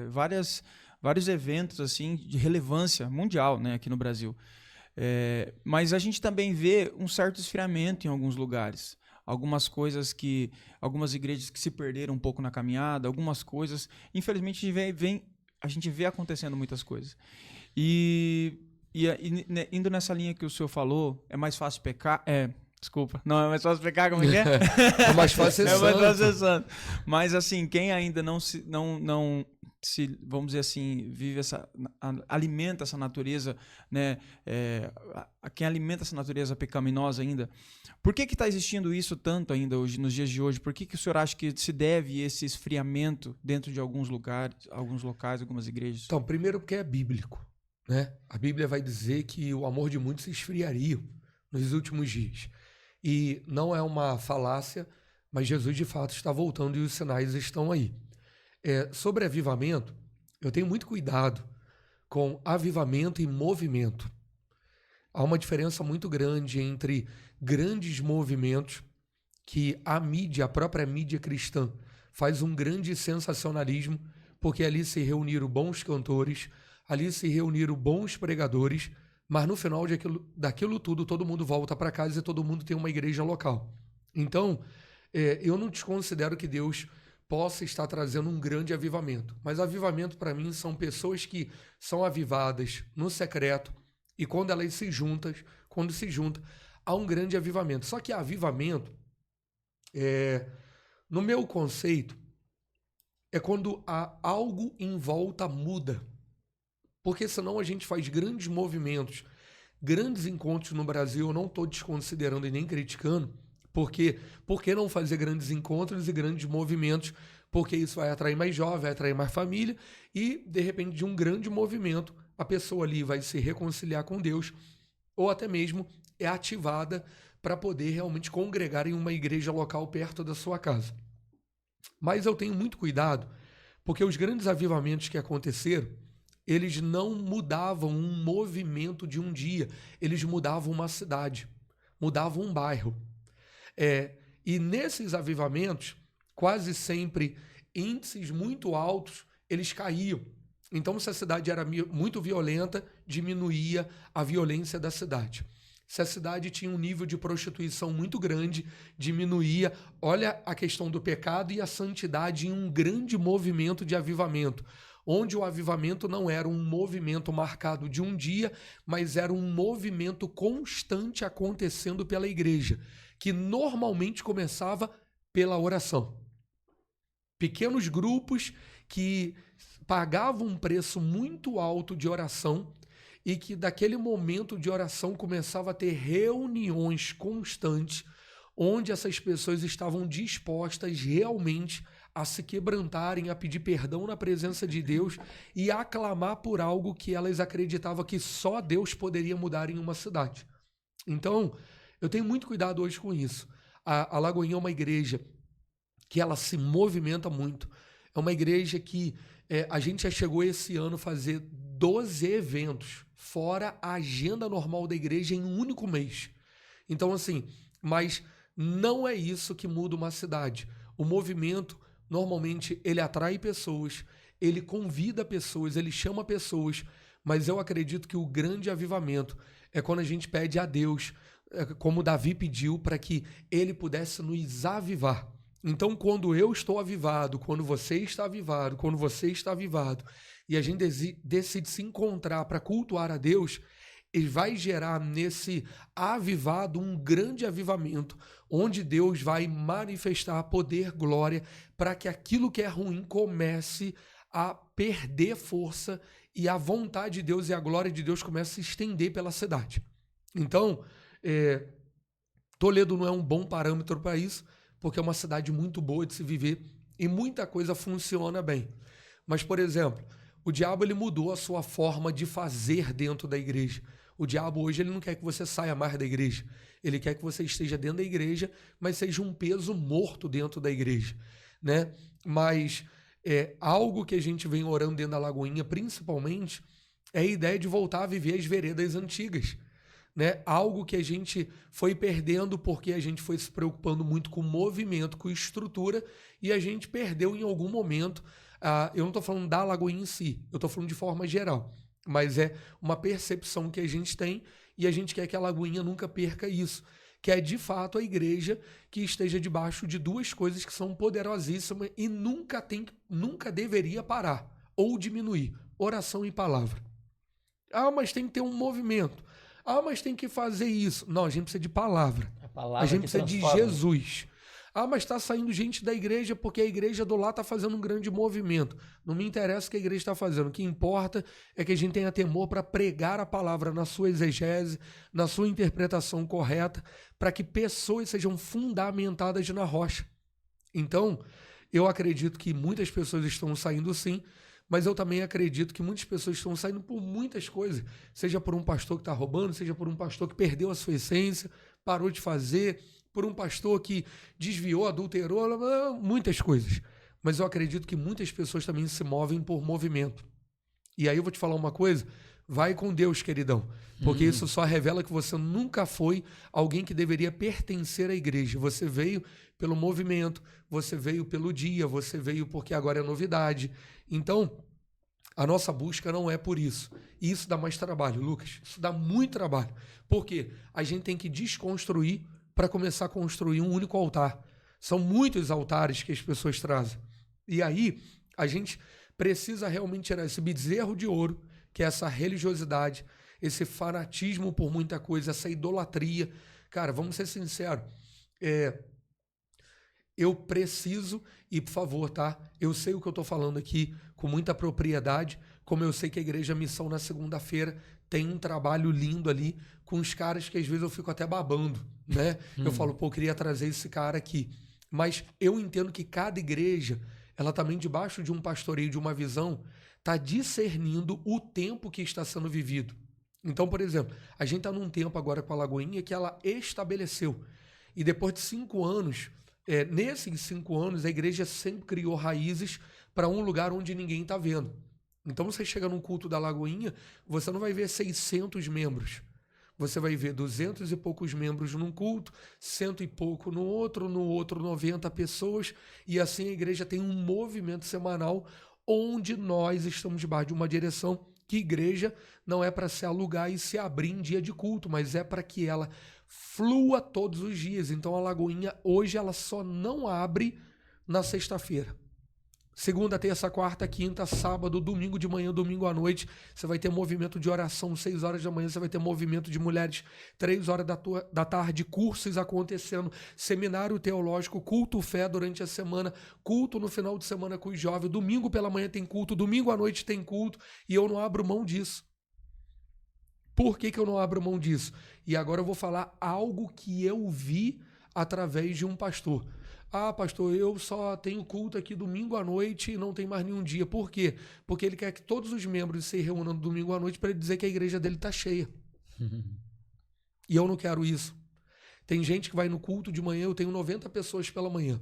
vários eventos assim de relevância mundial, né, aqui no Brasil. Mas a gente também vê um certo esfriamento em alguns lugares. Algumas igrejas que se perderam um pouco na caminhada, algumas coisas. Infelizmente, a gente vê acontecendo muitas coisas. E indo nessa linha que o senhor falou, é mais fácil pecar? Desculpa. Não, é mais fácil pecar, como é que é? É mais fácil ser santo. É mais fácil ser santo. Mas, assim, quem ainda não se, vamos dizer assim, alimenta essa natureza, né? Quem alimenta essa natureza pecaminosa ainda, por que está existindo isso tanto ainda hoje, nos dias de hoje? Por que o senhor acha que se deve esse esfriamento dentro de alguns locais, algumas igrejas? Então, primeiro porque é bíblico, né? A Bíblia vai dizer que o amor de muitos se esfriaria nos últimos dias. E não é uma falácia, mas Jesus de fato está voltando e os sinais estão aí. Sobre avivamento, eu tenho muito cuidado com avivamento e movimento. Há uma diferença muito grande entre grandes movimentos que a própria mídia cristã, faz um grande sensacionalismo, porque ali se reuniram bons cantores, ali se reuniram bons pregadores, mas no final daquilo tudo, todo mundo volta para casa e todo mundo tem uma igreja local. Então, eu não desconsidero que Deus possa estar trazendo um grande avivamento. Mas avivamento, para mim, são pessoas que são avivadas no secreto e quando elas se juntam, há um grande avivamento. Só que avivamento, no meu conceito, é quando algo em volta muda. Porque senão a gente faz grandes movimentos, grandes encontros no Brasil, eu não estou desconsiderando e nem criticando, Porque por que não fazer grandes encontros e grandes movimentos? Porque isso vai atrair mais jovem, vai atrair mais família e, de repente, de um grande movimento, a pessoa ali vai se reconciliar com Deus ou até mesmo é ativada para poder realmente congregar em uma igreja local perto da sua casa. Mas eu tenho muito cuidado, porque os grandes avivamentos que aconteceram, eles não mudavam um movimento de um dia, eles mudavam uma cidade, mudavam um bairro. E nesses avivamentos, quase sempre índices muito altos, eles caíam. Então, se a cidade era muito violenta, diminuía a violência da cidade. Se a cidade tinha um nível de prostituição muito grande, diminuía. Olha a questão do pecado e a santidade em um grande movimento de avivamento, onde o avivamento não era um movimento marcado de um dia, mas era um movimento constante acontecendo pela igreja, que normalmente começava pela oração. Pequenos grupos que pagavam um preço muito alto de oração e que daquele momento de oração começava a ter reuniões constantes onde essas pessoas estavam dispostas realmente a se quebrantarem, a pedir perdão na presença de Deus e a clamar por algo que elas acreditavam que só Deus poderia mudar em uma cidade. Então, eu tenho muito cuidado hoje com isso. A Lagoinha é uma igreja que ela se movimenta muito. É uma igreja que a gente já chegou esse ano a fazer 12 eventos, fora a agenda normal da igreja em um único mês. Então, assim, mas não é isso que muda uma cidade. O movimento, normalmente, ele atrai pessoas, ele convida pessoas, ele chama pessoas, mas eu acredito que o grande avivamento é quando a gente pede a Deus, como Davi pediu, para que ele pudesse nos avivar. Então, quando eu estou avivado, quando você está avivado, quando você está avivado, e a gente decide se encontrar para cultuar a Deus, ele vai gerar nesse avivado um grande avivamento, onde Deus vai manifestar poder, glória, para que aquilo que é ruim comece a perder força e a vontade de Deus e a glória de Deus comece a se estender pela cidade. Então, Toledo não é um bom parâmetro para isso, porque é uma cidade muito boa de se viver e muita coisa funciona bem. Mas, por exemplo, o diabo ele mudou a sua forma de fazer dentro da igreja. O diabo hoje ele não quer que você saia mais da igreja. Ele quer que você esteja dentro da igreja, mas seja um peso morto dentro da igreja, né? Mas algo que a gente vem orando dentro da Lagoinha, principalmente, é a ideia de voltar a viver as veredas antigas. Né? Algo que a gente foi perdendo porque a gente foi se preocupando muito com movimento, com estrutura, e a gente perdeu em algum momento. Eu não estou falando da Lagoinha em si, eu estou falando de forma geral, mas é uma percepção que a gente tem e a gente quer que a Lagoinha nunca perca isso, que é de fato a igreja que esteja debaixo de duas coisas que são poderosíssimas e nunca deveria parar ou diminuir: oração e palavra. Mas tem que ter um movimento. Mas tem que fazer isso. Não, a gente precisa de palavra. A gente precisa de Jesus. Mas está saindo gente da igreja porque a igreja do lado está fazendo um grande movimento. Não me interessa o que a igreja está fazendo. O que importa é que a gente tenha temor para pregar a palavra na sua exegese, na sua interpretação correta, para que pessoas sejam fundamentadas na rocha. Então, eu acredito que muitas pessoas estão saindo sim, mas eu também acredito que muitas pessoas estão saindo por muitas coisas, seja por um pastor que está roubando, seja por um pastor que perdeu a sua essência, parou de fazer, por um pastor que desviou, adulterou, muitas coisas. Mas eu acredito que muitas pessoas também se movem por movimento. E aí eu vou te falar uma coisa, vai com Deus, queridão, porque isso só revela que você nunca foi alguém que deveria pertencer à igreja. Você veio pelo movimento, você veio pelo dia, você veio porque agora é novidade. Então, a nossa busca não é por isso. E isso dá mais trabalho, Lucas. Isso dá muito trabalho. Por quê? A gente tem que desconstruir para começar a construir um único altar. São muitos altares que as pessoas trazem. E aí, a gente precisa realmente tirar esse bezerro de ouro, que é essa religiosidade, esse fanatismo por muita coisa, essa idolatria. Cara, vamos ser sinceros. Eu preciso, e por favor, tá? Eu sei o que eu estou falando aqui com muita propriedade, como eu sei que a Igreja Missão na segunda-feira tem um trabalho lindo ali com os caras que às vezes eu fico até babando, né? Eu falo, pô, eu queria trazer esse cara aqui. Mas eu entendo que cada igreja, ela também debaixo de um pastoreio, de uma visão, está discernindo o tempo que está sendo vivido. Então, por exemplo, a gente está num tempo agora com a Lagoinha que ela estabeleceu. E depois de 5 anos, nesses 5 anos, a igreja sempre criou raízes para um lugar onde ninguém está vendo. Então, você chega num culto da Lagoinha, você não vai ver 600 membros. Você vai ver 200 e poucos membros num culto, 100 e pouco no outro 90 pessoas. E assim a igreja tem um movimento semanal onde nós estamos debaixo de uma direção que igreja não é para se alugar e se abrir em dia de culto, mas é para que ela flua todos os dias. Então a Lagoinha hoje ela só não abre na sexta-feira. Segunda, terça, quarta, quinta, sábado, domingo de manhã, domingo à noite, você vai ter movimento de oração 6 horas da manhã, você vai ter movimento de mulheres 3 horas da tarde, cursos acontecendo, seminário teológico, culto fé durante a semana, culto no final de semana com os jovens, domingo pela manhã tem culto, domingo à noite tem culto, e eu não abro mão disso. Por que eu não abro mão disso? E agora eu vou falar algo que eu vi através de um pastor. Ah, pastor, eu só tenho culto aqui domingo à noite e não tem mais nenhum dia. Por quê? Porque ele quer que todos os membros se reúnam domingo à noite para ele dizer que a igreja dele está cheia. E eu não quero isso. Tem gente que vai no culto de manhã, eu tenho 90 pessoas pela manhã.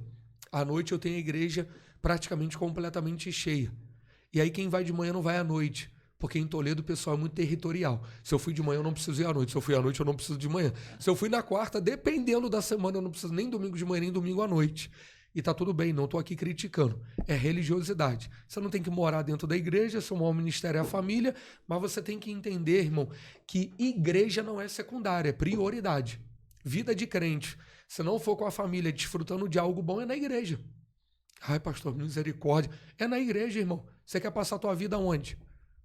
À noite eu tenho a igreja praticamente completamente cheia. E aí quem vai de manhã não vai à noite. Porque em Toledo o pessoal é muito territorial. Se eu fui de manhã, eu não preciso ir à noite. Se eu fui à noite, eu não preciso de manhã. Se eu fui na quarta, dependendo da semana, eu não preciso nem domingo de manhã, nem domingo à noite. E tá tudo bem, não estou aqui criticando. É religiosidade. Você não tem que morar dentro da igreja, seu maior ministério é a família, mas você tem que entender, irmão, que igreja não é secundária, é prioridade. Vida de crente. Se não for com a família desfrutando de algo bom, é na igreja. Ai, pastor, misericórdia. É na igreja, irmão. Você quer passar a tua vida onde?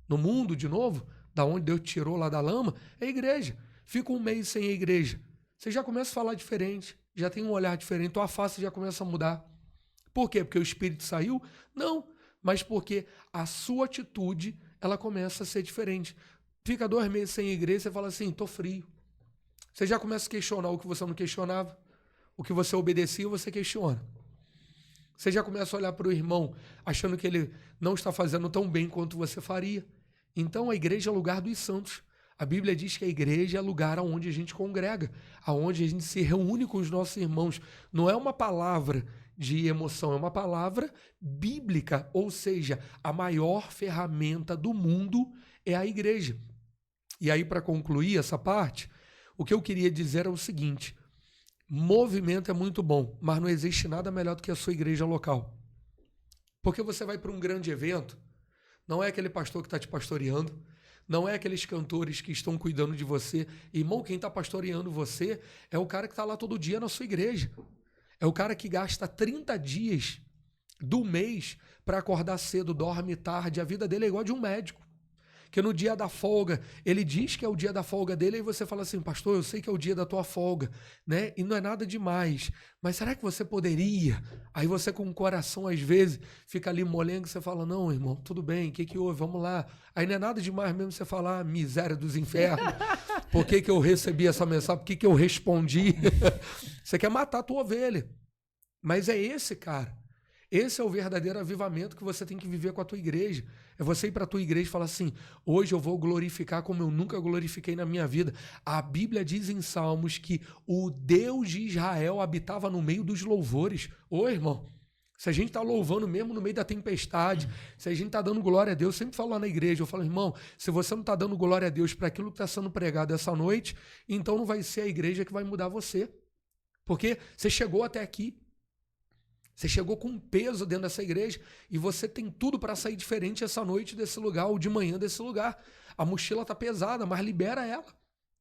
No mundo, de novo, da onde Deus te tirou lá da lama, é a igreja. Fica um mês sem a igreja. Você já começa a falar diferente, já tem um olhar diferente, tua face já começa a mudar. Por quê? Porque o espírito saiu? Não, mas porque a sua atitude, ela começa a ser diferente. Fica 2 meses sem a igreja, você fala assim, tô frio. Você já começa a questionar o que você não questionava, o que você obedecia, você questiona. Você já começa a olhar para o irmão achando que ele não está fazendo tão bem quanto você faria. Então a igreja é lugar dos santos. A Bíblia diz que a igreja é lugar onde a gente congrega, aonde a gente se reúne com os nossos irmãos. Não é uma palavra de emoção, é uma palavra bíblica. Ou seja, a maior ferramenta do mundo é a igreja. E aí, para concluir essa parte, o que eu queria dizer é o seguinte: movimento é muito bom, mas não existe nada melhor do que a sua igreja local. Porque você vai para um grande evento, não é aquele pastor que está te pastoreando, não é aqueles cantores que estão cuidando de você. Irmão, quem está pastoreando você é o cara que está lá todo dia na sua igreja. É o cara que gasta 30 dias do mês para acordar cedo, dorme tarde. A vida dele é igual de um médico. Que no dia da folga, ele diz que é o dia da folga dele, e você fala assim, pastor, eu sei que é o dia da tua folga, né? E não é nada demais, mas será que você poderia? Aí você com o coração, às vezes, fica ali molengo, você fala, não, irmão, tudo bem, o que houve? Vamos lá. Aí não é nada demais mesmo você falar, miséria dos infernos, por que eu recebi essa mensagem, por que eu respondi? Você quer matar a tua ovelha. Mas é esse, cara. Esse é o verdadeiro avivamento que você tem que viver com a tua igreja. É você ir para a tua igreja e falar assim, hoje eu vou glorificar como eu nunca glorifiquei na minha vida. A Bíblia diz em Salmos que o Deus de Israel habitava no meio dos louvores. Ô, irmão, se a gente está louvando mesmo no meio da tempestade, se a gente está dando glória a Deus, eu sempre falo lá na igreja, eu falo, irmão, se você não está dando glória a Deus para aquilo que está sendo pregado essa noite, então não vai ser a igreja que vai mudar você. Porque você chegou até aqui. Você chegou com um peso dentro dessa igreja e você tem tudo para sair diferente essa noite desse lugar ou de manhã desse lugar. A mochila está pesada, mas libera ela.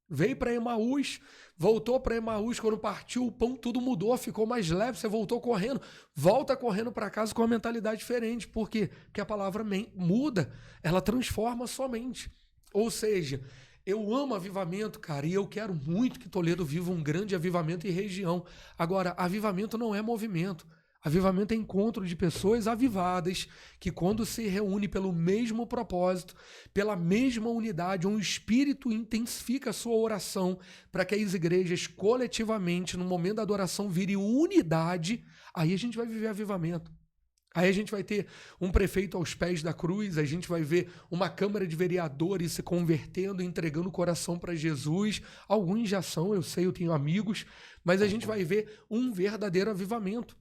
Veio para Emaús, voltou para Emaús, quando partiu o pão tudo mudou, ficou mais leve, você voltou correndo. Volta correndo para casa com uma mentalidade diferente. Por quê? Porque a palavra muda, ela transforma a sua mente. Ou seja, eu amo avivamento, cara, e eu quero muito que Toledo viva um grande avivamento em região. Agora, avivamento não é movimento. Avivamento é encontro de pessoas avivadas que, quando se reúnem pelo mesmo propósito, pela mesma unidade, um espírito intensifica a sua oração para que as igrejas coletivamente, no momento da adoração, virem unidade. Aí a gente vai viver avivamento. Aí a gente vai ter um prefeito aos pés da cruz, a gente vai ver uma Câmara de Vereadores se convertendo, entregando o coração para Jesus. Alguns já são, eu sei, eu tenho amigos, mas a gente vai ver um verdadeiro avivamento.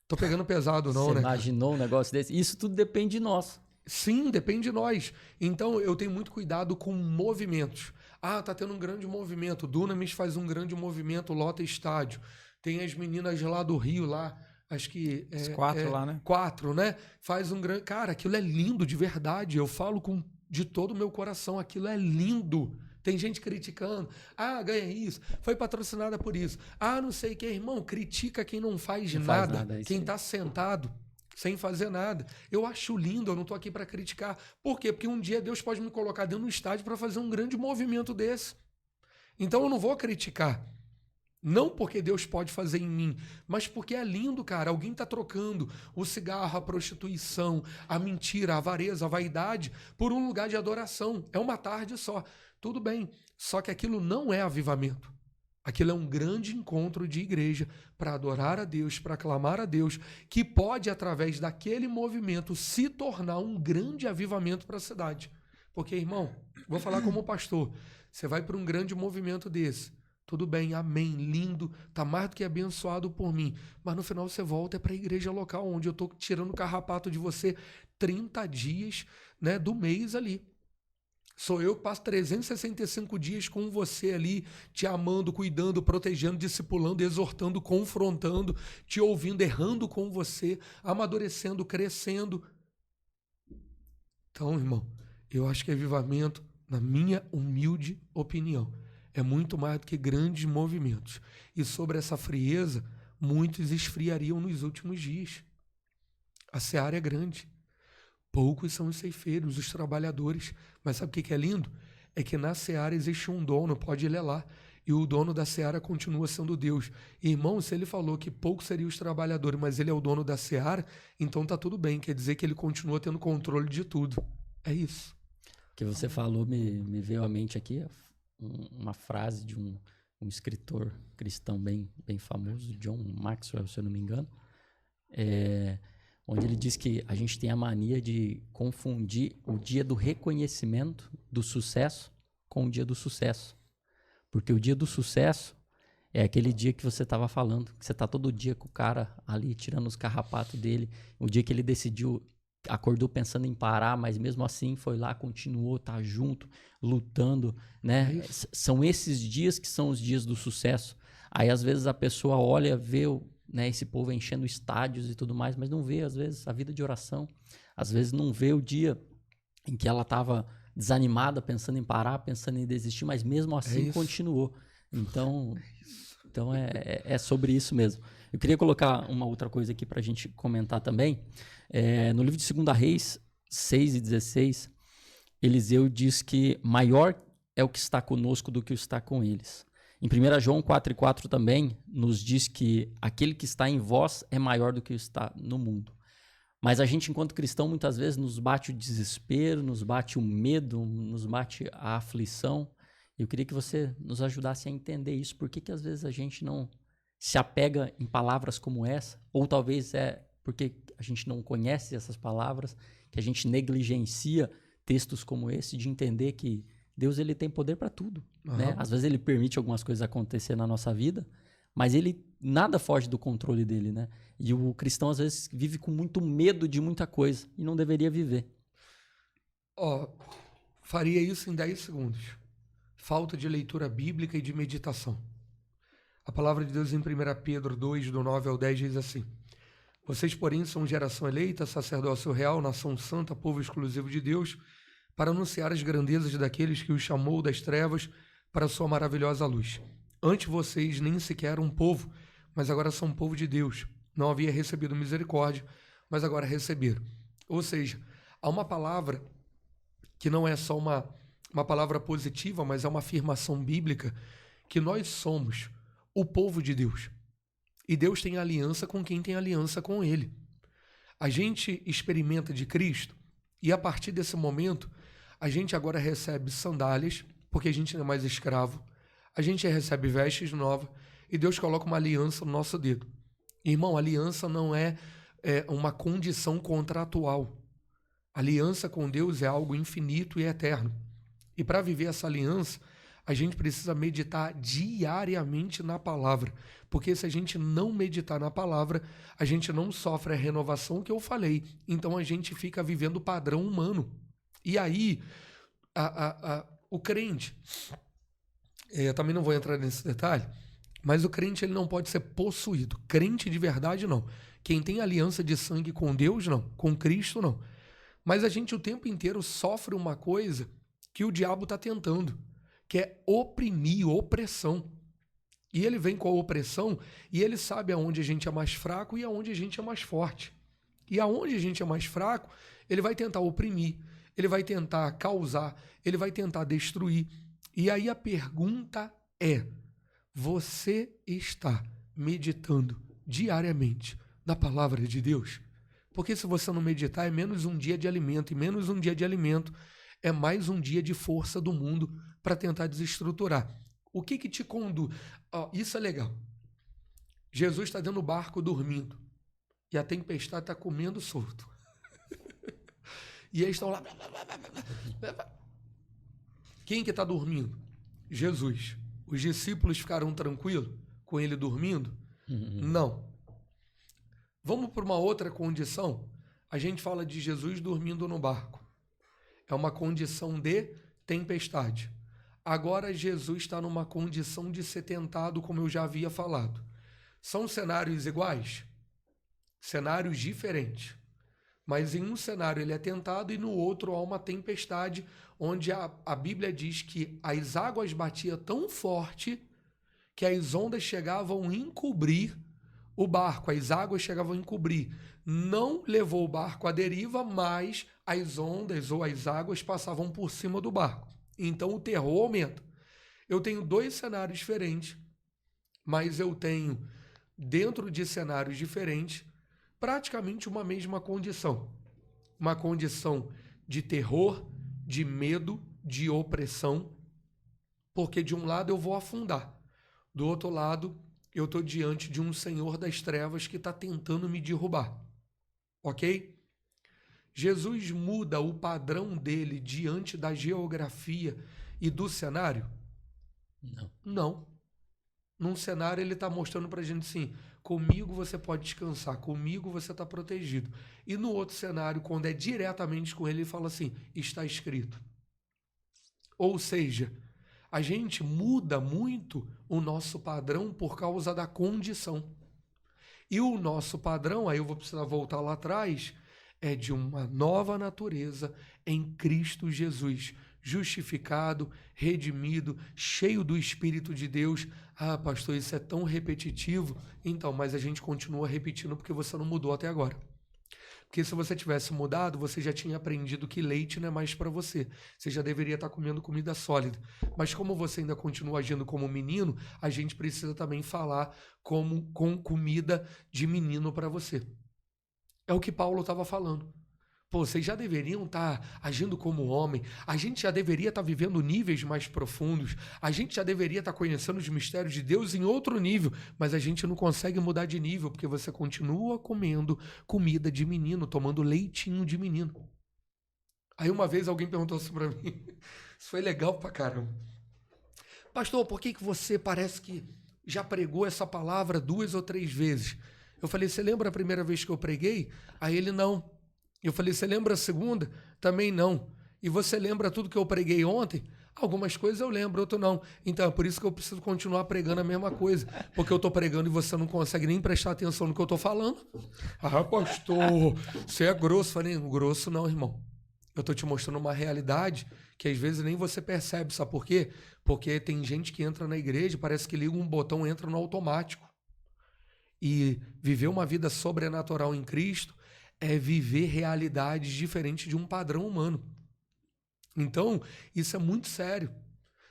Tô pegando pesado não, Você né? imaginou um negócio desse? Isso tudo depende de nós. Sim, depende de nós. Então eu tenho muito cuidado com movimentos. Ah, tá tendo um grande movimento. Dunamis faz um grande movimento, lota estádio. Tem as meninas lá do Rio, lá, acho que... Os 4 lá, né? 4, né? Faz um grande... Cara, aquilo é lindo de verdade. Eu falo de todo o meu coração. Aquilo é lindo. Tem gente criticando. Ah, ganha isso. Foi patrocinada por isso. Ah, não sei o que. Irmão, critica quem não faz nada. Quem tá sentado sem fazer nada. Eu acho lindo, eu não tô aqui para criticar. Por quê? Porque um dia Deus pode me colocar dentro do estádio para fazer um grande movimento desse. Então eu não vou criticar. Não porque Deus pode fazer em mim, mas porque é lindo, cara. Alguém tá trocando o cigarro, a prostituição, a mentira, a avareza, a vaidade por um lugar de adoração. É uma tarde só. Tudo bem, só que aquilo não é avivamento. Aquilo é um grande encontro de igreja para adorar a Deus, para clamar a Deus, que pode, através daquele movimento, se tornar um grande avivamento para a cidade. Porque, irmão, vou falar como pastor, você vai para um grande movimento desse, tudo bem, amém, lindo, tá mais do que abençoado por mim, mas no final você volta para a igreja local, onde eu estou tirando o carrapato de você 30 dias, né, do mês ali. Sou eu que passo 365 dias com você ali, te amando, cuidando, protegendo, discipulando, exortando, confrontando, te ouvindo, errando com você, amadurecendo, crescendo. Então, irmão, eu acho que avivamento, na minha humilde opinião, é muito mais do que grandes movimentos. E sobre essa frieza, muitos esfriariam nos últimos dias. A seara é grande. Poucos são os ceifeiros, os trabalhadores. Mas sabe o que é lindo? É que na seara existe um dono, pode ir lá. E o dono da seara continua sendo Deus. Irmão, se ele falou que poucos seriam os trabalhadores, mas ele é o dono da seara, então tá tudo bem. Quer dizer que ele continua tendo controle de tudo. É isso. O que você falou me veio à mente aqui uma frase de um escritor cristão bem famoso, John Maxwell, se eu não me engano, onde ele diz que a gente tem a mania de confundir o dia do reconhecimento do sucesso com o dia do sucesso. Porque o dia do sucesso é aquele dia que você estava falando, que você está todo dia com o cara ali tirando os carrapatos dele, o dia que ele decidiu, acordou pensando em parar, mas mesmo assim foi lá, continuou, tá junto, lutando, né? São esses dias que são os dias do sucesso. Aí às vezes a pessoa olha, vê né, esse povo enchendo estádios e tudo mais, mas não vê, às vezes, a vida de oração. Às vezes não vê o dia em que ela estava desanimada, pensando em parar, pensando em desistir, mas mesmo assim continuou. Então é sobre isso mesmo. Eu queria colocar uma outra coisa aqui para a gente comentar também. No livro de 2 Reis 6:16, Eliseu diz que maior é o que está conosco do que o está com eles. Em 1 João 4:4 também nos diz que aquele que está em vós é maior do que o está no mundo. Mas a gente, enquanto cristão, muitas vezes nos bate o desespero, nos bate o medo, nos bate a aflição. Eu queria que você nos ajudasse a entender isso. Por que às vezes a gente não se apega em palavras como essa? Ou talvez é porque a gente não conhece essas palavras, que a gente negligencia textos como esse, de entender que Deus, ele tem poder para tudo, né? Às vezes ele permite algumas coisas acontecer na nossa vida, mas nada foge do controle dele, né? E o cristão às vezes vive com muito medo de muita coisa e não deveria viver. Faria isso em 10 segundos. Falta de leitura bíblica e de meditação. A palavra de Deus em 1 Pedro 2, do 9 ao 10 diz assim: vocês, porém, são geração eleita, sacerdócio real, nação santa, povo exclusivo de Deus, para anunciar as grandezas daqueles que os chamou das trevas para a sua maravilhosa luz. Antes vocês nem sequer eram um povo, mas agora são povo de Deus. Não havia recebido misericórdia, mas agora receberam. Ou seja, há uma palavra que não é só uma palavra positiva, mas é uma afirmação bíblica, que nós somos o povo de Deus. E Deus tem aliança com quem tem aliança com ele. A gente experimenta de Cristo e a partir desse momento a gente agora recebe sandálias, porque a gente não é mais escravo. A gente recebe vestes novas e Deus coloca uma aliança no nosso dedo. Irmão, aliança não é uma condição contratual. Aliança com Deus é algo infinito e eterno. E para viver essa aliança, a gente precisa meditar diariamente na palavra. Porque se a gente não meditar na palavra, a gente não sofre a renovação que eu falei. Então a gente fica vivendo o padrão humano. E aí, o crente, eu também não vou entrar nesse detalhe, mas o crente ele não pode ser possuído. Crente de verdade, não. Quem tem aliança de sangue com Deus, não. Com Cristo, não. Mas a gente o tempo inteiro sofre uma coisa que o diabo está tentando, que é oprimir, opressão. E ele vem com a opressão e ele sabe aonde a gente é mais fraco e aonde a gente é mais forte. E aonde a gente é mais fraco, ele vai tentar oprimir, ele vai tentar causar, ele vai tentar destruir. E aí a pergunta é, você está meditando diariamente na palavra de Deus? Porque se você não meditar, é menos um dia de alimento, e menos um dia de alimento é mais um dia de força do mundo para tentar desestruturar. O que te conduz? Isso é legal. Jesus está dentro do barco dormindo e a tempestade está comendo solto. E eles estão lá. Quem que está dormindo? Jesus. Os discípulos ficaram tranquilos com ele dormindo? Não. Vamos para uma outra condição. A gente fala de Jesus dormindo no barco. É uma condição de tempestade. Agora Jesus está numa condição de ser tentado, como eu já havia falado. São cenários iguais? Cenários diferentes. Mas em um cenário ele é tentado e no outro há uma tempestade, onde a Bíblia diz que as águas batiam tão forte que as ondas chegavam a encobrir o barco, as águas chegavam a encobrir. Não levou o barco à deriva, mas as ondas ou as águas passavam por cima do barco. Então o terror aumenta. Eu tenho dois cenários diferentes, mas eu tenho, dentro de cenários diferentes, praticamente uma mesma condição. Uma condição de terror, de medo, de opressão, porque de um lado eu vou afundar, do outro lado eu estou diante de um senhor das trevas que está tentando me derrubar. Ok? Jesus muda o padrão dele diante da geografia e do cenário? Não. Não. Num cenário ele está mostrando para a gente assim, comigo você pode descansar, comigo você está protegido. E no outro cenário, quando é diretamente com ele, ele fala assim, está escrito. Ou seja, a gente muda muito o nosso padrão por causa da condição. E o nosso padrão, aí eu vou precisar voltar lá atrás, é de uma nova natureza em Cristo Jesus, justificado, redimido, cheio do Espírito de Deus. Ah, pastor, isso é tão repetitivo. Então, mas a gente continua repetindo porque você não mudou até agora. Porque se você tivesse mudado, você já tinha aprendido que leite não é mais para você. Você já deveria estar comendo comida sólida. Mas como você ainda continua agindo como menino, a gente precisa também falar com comida de menino para você. É o que Paulo estava falando. Pô, vocês já deveriam estar agindo como homem, a gente já deveria estar vivendo níveis mais profundos, a gente já deveria estar conhecendo os mistérios de Deus em outro nível, mas a gente não consegue mudar de nível, porque você continua comendo comida de menino, tomando leitinho de menino. Aí uma vez alguém perguntou assim para mim, isso foi legal pra caramba. Pastor, por que você parece que já pregou essa palavra 2 ou 3 vezes? Eu falei, você lembra a primeira vez que eu preguei? Aí ele, não. Eu falei, você lembra a segunda? Também não. E você lembra tudo que eu preguei ontem? Algumas coisas eu lembro, outras não. Então é por isso que eu preciso continuar pregando a mesma coisa. Porque eu estou pregando e você não consegue nem prestar atenção no que eu estou falando. Ah, pastor, você é grosso. Falei, grosso não, irmão. Eu estou te mostrando uma realidade que às vezes nem você percebe. Sabe por quê? Porque tem gente que entra na igreja, parece que liga um botão e entra no automático. E viver uma vida sobrenatural em Cristo é viver realidades diferentes de um padrão humano. Então, isso é muito sério,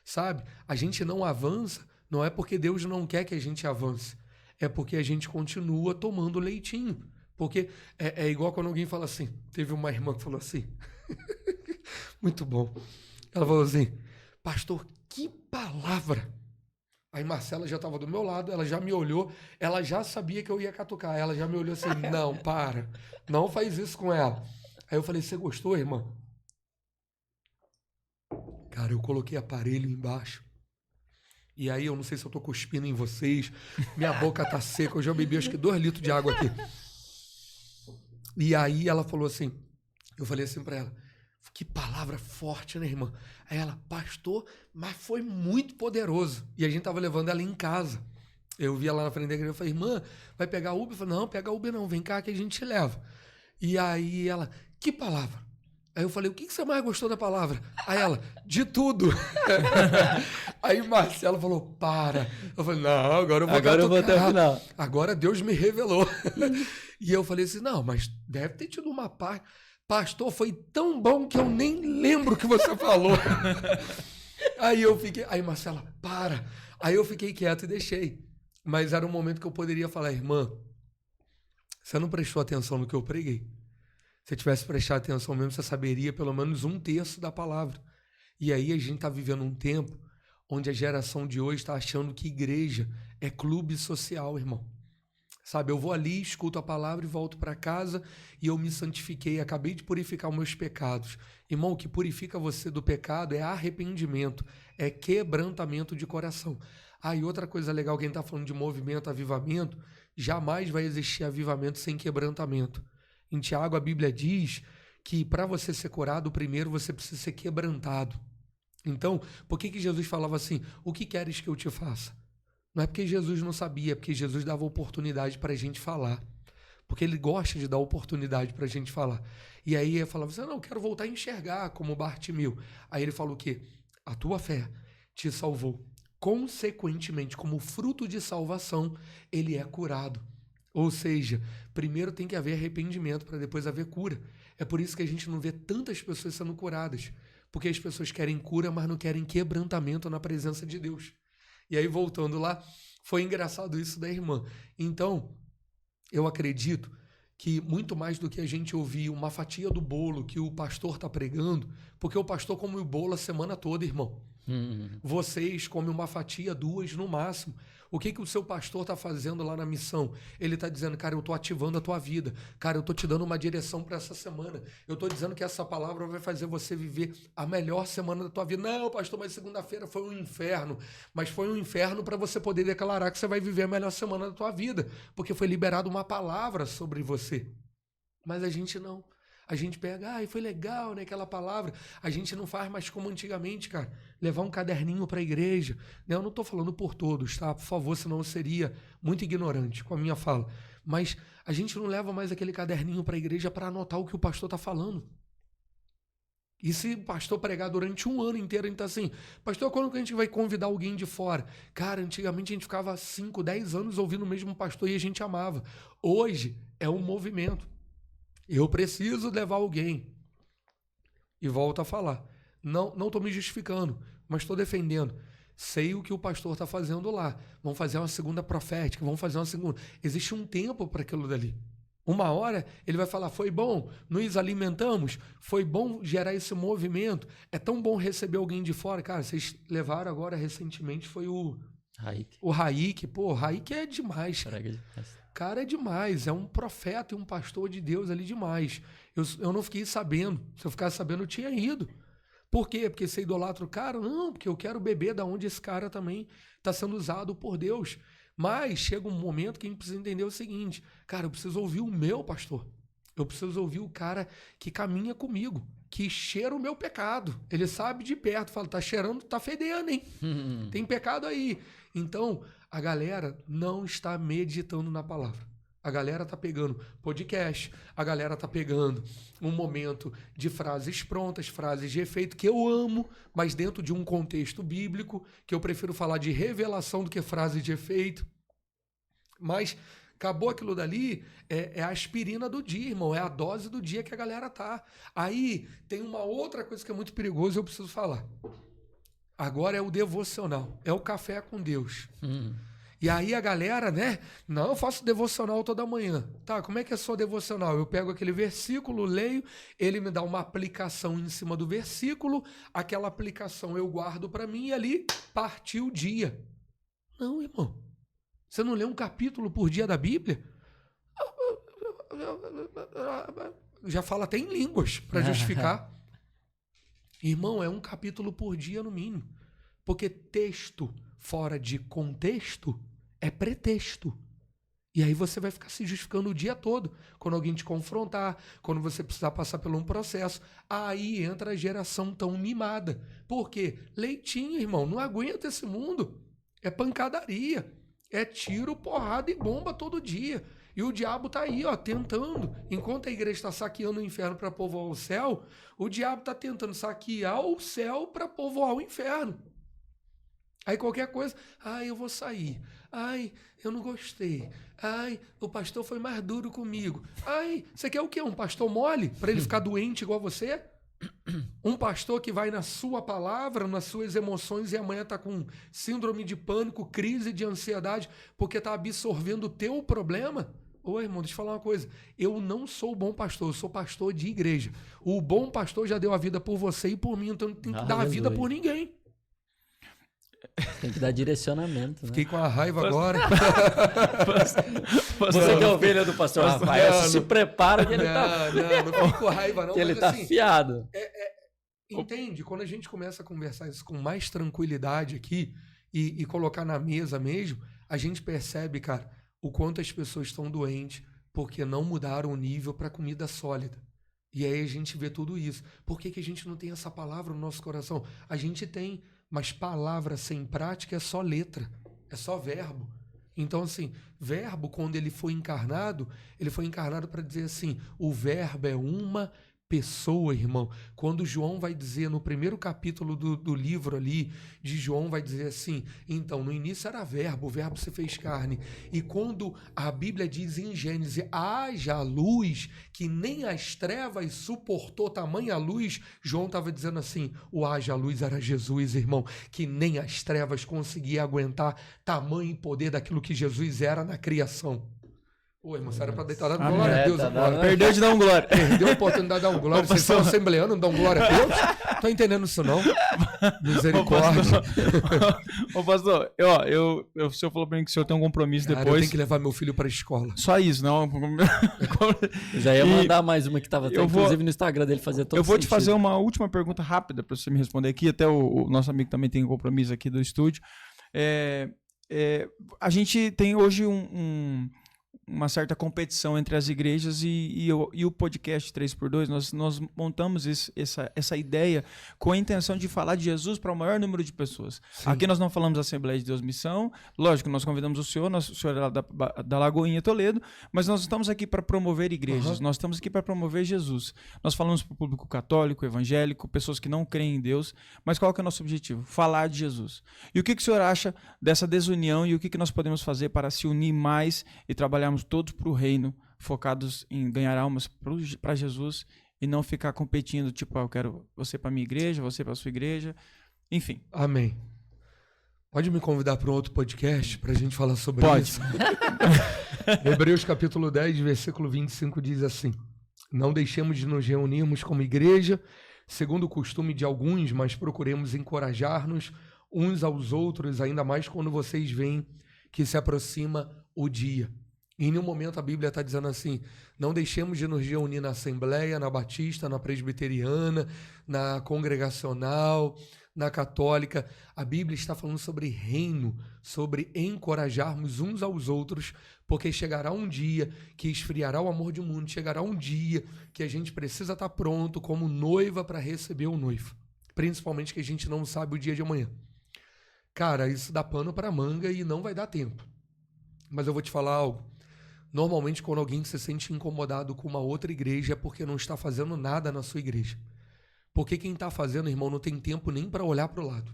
sabe? A gente não avança, não é porque Deus não quer que a gente avance. é porque a gente continua tomando leitinho. Porque é igual quando alguém fala assim, teve uma irmã que falou assim, muito bom, ela falou assim, pastor, que palavra! Aí Marcela já estava do meu lado, ela já me olhou, ela já sabia que eu ia catucar, ela já me olhou assim, não, para, não faz isso com ela. Aí eu falei, você gostou, irmã? Cara, eu coloquei aparelho embaixo. E aí eu não sei se eu tô cuspindo em vocês, minha boca tá seca, eu já bebi acho que 2 litros de água aqui. E aí ela falou assim, eu falei assim pra ela, que palavra forte, né, irmã? Aí ela, pastor, mas foi muito poderoso. E a gente tava levando ela em casa. Eu vi ela na frente da igreja, eu falei, irmã, vai pegar Uber? Eu falei, não, pega Uber não, vem cá que a gente te leva. E aí ela, que palavra? Aí eu falei, o que você mais gostou da palavra? Aí ela, de tudo. Aí Marcelo falou, para. Eu falei, não, agora eu vou Agora eu vou até o final. Agora Deus me revelou. E eu falei assim, não, mas deve ter tido uma parte. Pastor, foi tão bom que eu nem lembro o que você falou. Aí eu fiquei, aí Marcela, para. Aí eu fiquei quieto e deixei. Mas era um momento que eu poderia falar, irmã, você não prestou atenção no que eu preguei. Se você tivesse prestado atenção mesmo, você saberia pelo menos 1/3 da palavra. E aí a gente está vivendo um tempo onde a geração de hoje está achando que igreja é clube social, irmão. Sabe, eu vou ali, escuto a palavra e volto para casa e eu me santifiquei, acabei de purificar os meus pecados. Irmão, o que purifica você do pecado é arrependimento, é quebrantamento de coração. E outra coisa legal, quem está falando de movimento, avivamento, jamais vai existir avivamento sem quebrantamento. Em Tiago, a Bíblia diz que para você ser curado, primeiro você precisa ser quebrantado. Então, por que Jesus falava assim, o que queres que eu te faça? Não é porque Jesus não sabia, é porque Jesus dava oportunidade para a gente falar. Porque ele gosta de dar oportunidade para a gente falar. E aí ele falava assim, não, eu quero voltar a enxergar como Bartimeu. Aí ele falou o quê? A tua fé te salvou. Consequentemente, como fruto de salvação, ele é curado. Ou seja, primeiro tem que haver arrependimento para depois haver cura. É por isso que a gente não vê tantas pessoas sendo curadas. Porque as pessoas querem cura, mas não querem quebrantamento na presença de Deus. E aí, voltando lá, foi engraçado isso da irmã. Então, eu acredito que muito mais do que a gente ouvir uma fatia do bolo que o pastor está pregando, porque o pastor come o bolo a semana toda, irmão. Vocês comem uma fatia, 2 no máximo. O que o seu pastor está fazendo lá na missão? Ele está dizendo, cara, eu estou ativando a tua vida. Cara, eu estou te dando uma direção para essa semana. Eu estou dizendo que essa palavra vai fazer você viver a melhor semana da tua vida. Não, pastor, mas segunda-feira foi um inferno. Mas foi um inferno para você poder declarar que você vai viver a melhor semana da tua vida. Porque foi liberada uma palavra sobre você. Mas a gente não. A gente pega, foi legal, né, aquela palavra. A gente não faz mais como antigamente, cara. Levar um caderninho para a igreja. Eu não estou falando por todos, tá? Por favor, senão eu seria muito ignorante com a minha fala. Mas a gente não leva mais aquele caderninho para a igreja para anotar o que o pastor está falando. E se o pastor pregar durante um ano inteiro, a gente tá assim, pastor, quando que a gente vai convidar alguém de fora? Cara, antigamente a gente ficava 5, 10 anos ouvindo o mesmo pastor e a gente amava. Hoje é um movimento. Eu preciso levar alguém. E volto a falar. Não estou me justificando, mas estou defendendo. Sei o que o pastor está fazendo lá. Vamos fazer uma segunda profética, vamos fazer uma segunda. Existe um tempo para aquilo dali. Uma hora ele vai falar, foi bom, nos alimentamos, foi bom gerar esse movimento. É tão bom receber alguém de fora. Cara, vocês levaram agora recentemente, foi o Raik. O Raik. Pô, o Raik é demais. Cara, é demais, é um profeta e um pastor de Deus ali demais. Eu não fiquei sabendo, se eu ficasse sabendo eu tinha ido. Por quê? Porque você idolatra o cara? Não, porque eu quero beber da onde esse cara também está sendo usado por Deus. Mas chega um momento que a gente precisa entender o seguinte, cara, eu preciso ouvir o meu pastor. Eu preciso ouvir o cara que caminha comigo, que cheira o meu pecado. Ele sabe de perto, fala, tá cheirando, tá fedendo, hein? Tem pecado aí. Então, a galera não está meditando na palavra. A galera tá pegando podcast, a galera tá pegando um momento de frases prontas, frases de efeito, que eu amo, mas dentro de um contexto bíblico, que eu prefiro falar de revelação do que frase de efeito. Mas acabou aquilo dali, é a aspirina do dia, irmão, é a dose do dia que a galera tá. Aí tem uma outra coisa que é muito perigosa e eu preciso falar. Agora é o devocional, é o café com Deus. E aí a galera, né? Não, eu faço devocional toda manhã. Tá, como é que é sua devocional? Eu pego aquele versículo, leio, ele me dá uma aplicação em cima do versículo, aquela aplicação eu guardo para mim e ali partiu o dia. Não, irmão. Você não lê um capítulo por dia da Bíblia? Já fala até em línguas para justificar. Irmão, é um capítulo por dia no mínimo. Porque texto fora de contexto é pretexto. E aí você vai ficar se justificando o dia todo. Quando alguém te confrontar, quando você precisar passar por um processo. Aí entra a geração tão mimada. Por quê? Leitinho, irmão, não aguenta esse mundo. É pancadaria. É tiro, porrada e bomba todo dia. E o diabo tá aí, ó, tentando. Enquanto a igreja está saqueando o inferno para povoar o céu, o diabo tá tentando saquear o céu para povoar o inferno. Aí qualquer coisa, ai, eu vou sair. Ai, eu não gostei. Ai, o pastor foi mais duro comigo. Ai, você quer o quê? Um pastor mole? Para ele ficar doente igual você? Um pastor que vai na sua palavra, nas suas emoções e amanhã tá com síndrome de pânico, crise de ansiedade, porque tá absorvendo o teu problema? Ô, irmão, deixa eu falar uma coisa. Eu não sou bom pastor, eu sou pastor de igreja. O bom pastor já deu a vida por você e por mim, então não tem que dar a vida por ninguém. Tem que dar direcionamento, né? Fiquei com a raiva agora. Você que é a ovelha do pastor Rafael, se prepara que ele não fico com raiva não. Que ele mas, tá assim, afiado. Entende? Quando a gente começa a conversar isso com mais tranquilidade aqui e colocar na mesa mesmo, a gente percebe, cara, o quanto as pessoas estão doentes porque não mudaram o nível para comida sólida. E aí a gente vê tudo isso. Por que a gente não tem essa palavra no nosso coração? A gente tem, mas palavra sem prática é só letra, é só verbo. Então, assim, verbo, quando ele foi encarnado para dizer assim, o verbo é uma pessoa, irmão. Quando João vai dizer, no primeiro capítulo do livro ali, de João vai dizer assim, então, no início era verbo, o verbo se fez carne. E quando a Bíblia diz em Gênesis, haja luz, que nem as trevas suportou tamanha luz, João estava dizendo assim, o haja luz era Jesus, irmão, que nem as trevas conseguia aguentar tamanho e poder daquilo que Jesus era na criação. Pô, irmão, você era pra deitar dando glória a Deus agora. Perdeu de dar um glória. Perdeu a oportunidade de dar um glória. Vocês são assembleanos, não dão glória a Deus? Tô entendendo isso, não. Misericórdia. Ô, pastor, o senhor falou pra mim que o senhor tem um compromisso depois. Eu tenho que levar meu filho pra escola. Só isso, não? Eu já ia mandar mais uma que tava inclusive no Instagram dele fazer todo Eu vou sentido. te fazer uma última pergunta rápida pra você me responder aqui. Até o nosso amigo também tem um compromisso aqui do estúdio. A gente tem hoje uma certa competição entre as igrejas e o podcast 3x2, nós montamos essa ideia com a intenção de falar de Jesus para o maior número de pessoas. Sim. Aqui nós não falamos da Assembleia de Deus Missão, lógico, nós convidamos o senhor é lá da Lagoinha, Toledo, mas nós estamos aqui para promover igrejas, nós estamos aqui para promover Jesus. Nós falamos para o público católico, evangélico, pessoas que não creem em Deus, mas qual que é o nosso objetivo? Falar de Jesus. E o que o senhor acha dessa desunião e o que nós podemos fazer para se unir mais e trabalharmos todos para o reino, focados em ganhar almas para Jesus e não ficar competindo, tipo, eu quero você para minha igreja, você para sua igreja, enfim. Amém. Pode me convidar para um outro podcast para a gente falar sobre isso? Hebreus capítulo 10, versículo 25 diz assim, não deixemos de nos reunirmos como igreja, segundo o costume de alguns, mas procuremos encorajar-nos uns aos outros, ainda mais quando vocês veem que se aproxima o dia. E em nenhum momento a Bíblia está dizendo assim, não deixemos de nos reunir na Assembleia, na Batista, na Presbiteriana, na Congregacional, na Católica. A Bíblia está falando sobre reino, sobre encorajarmos uns aos outros, porque chegará um dia que esfriará o amor do mundo, chegará um dia que a gente precisa estar pronto como noiva para receber o noivo. Principalmente que a gente não sabe o dia de amanhã. Cara, isso dá pano para manga e não vai dar tempo. Mas eu vou te falar algo. Normalmente, quando alguém se sente incomodado com uma outra igreja, é porque não está fazendo nada na sua igreja. Porque quem está fazendo, irmão, não tem tempo nem para olhar para o lado.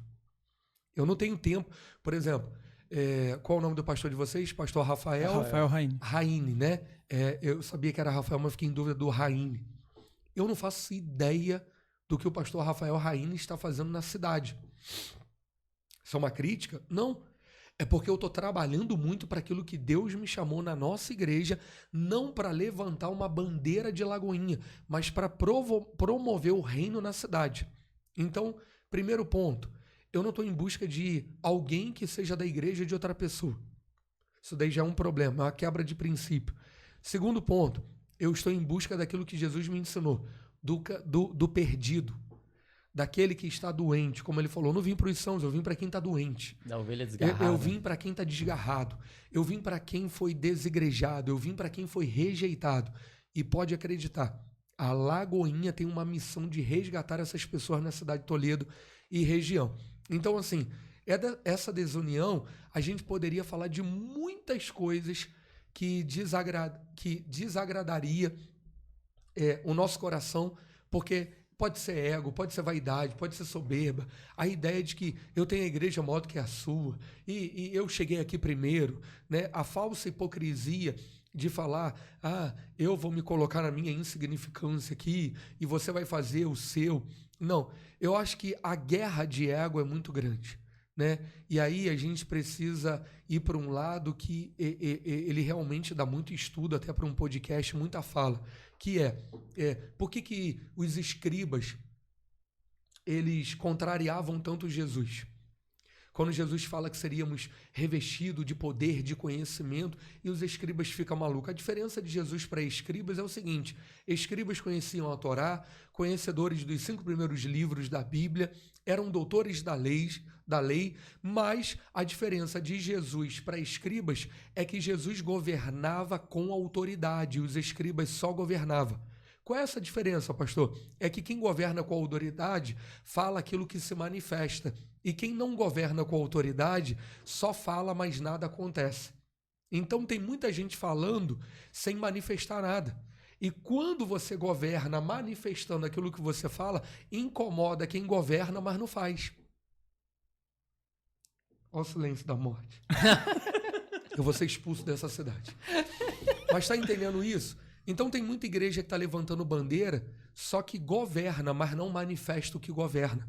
Eu não tenho tempo. Por exemplo, qual é o nome do pastor de vocês? Pastor Rafael? Rafael Raine. Raine, né? Eu sabia que era Rafael, mas fiquei em dúvida do Raine. Eu não faço ideia do que o pastor Rafael Raine está fazendo na cidade. Isso é uma crítica? Não. É porque eu estou trabalhando muito para aquilo que Deus me chamou na nossa igreja, não para levantar uma bandeira de Lagoinha, mas para promover o reino na cidade. Então, primeiro ponto, eu não estou em busca de alguém que seja da igreja de outra pessoa. Isso daí já é um problema, é uma quebra de princípio. Segundo ponto, eu estou em busca daquilo que Jesus me ensinou, do perdido, daquele que está doente. Como ele falou, eu não vim para os sãos, eu vim para quem está doente. Da ovelha desgarrada. Eu vim para quem está desgarrado. Eu vim para quem foi desigrejado. Eu vim para quem foi rejeitado. E pode acreditar, a Lagoinha tem uma missão de resgatar essas pessoas na cidade de Toledo e região. Então, assim, essa desunião, a gente poderia falar de muitas coisas que desagradaria o nosso coração, porque pode ser ego, pode ser vaidade, pode ser soberba. A ideia de que eu tenho a igreja maior do que a sua e eu cheguei aqui primeiro, né? A falsa hipocrisia de falar, eu vou me colocar na minha insignificância aqui e você vai fazer o seu. Não, eu acho que a guerra de ego é muito grande, né? E aí a gente precisa ir para um lado que ele realmente dá muito estudo, até para um podcast, muita fala, que por que os escribas eles contrariavam tanto Jesus? Quando Jesus fala que seríamos revestidos de poder, de conhecimento, e os escribas ficam malucos. A diferença de Jesus para escribas é o seguinte: escribas conheciam a Torá, conhecedores dos 5 primeiros livros da Bíblia, eram doutores da lei, mas a diferença de Jesus para escribas é que Jesus governava com autoridade, e os escribas só governavam. Qual é essa diferença, pastor? É que quem governa com autoridade fala aquilo que se manifesta. E quem não governa com autoridade só fala, mas nada acontece. Então tem muita gente falando sem manifestar nada. E quando você governa manifestando aquilo que você fala, incomoda quem governa, mas não faz. Olha o silêncio da morte. Eu vou ser expulso dessa cidade. Mas está entendendo isso? Então tem muita igreja que está levantando bandeira, só que governa, mas não manifesta o que governa.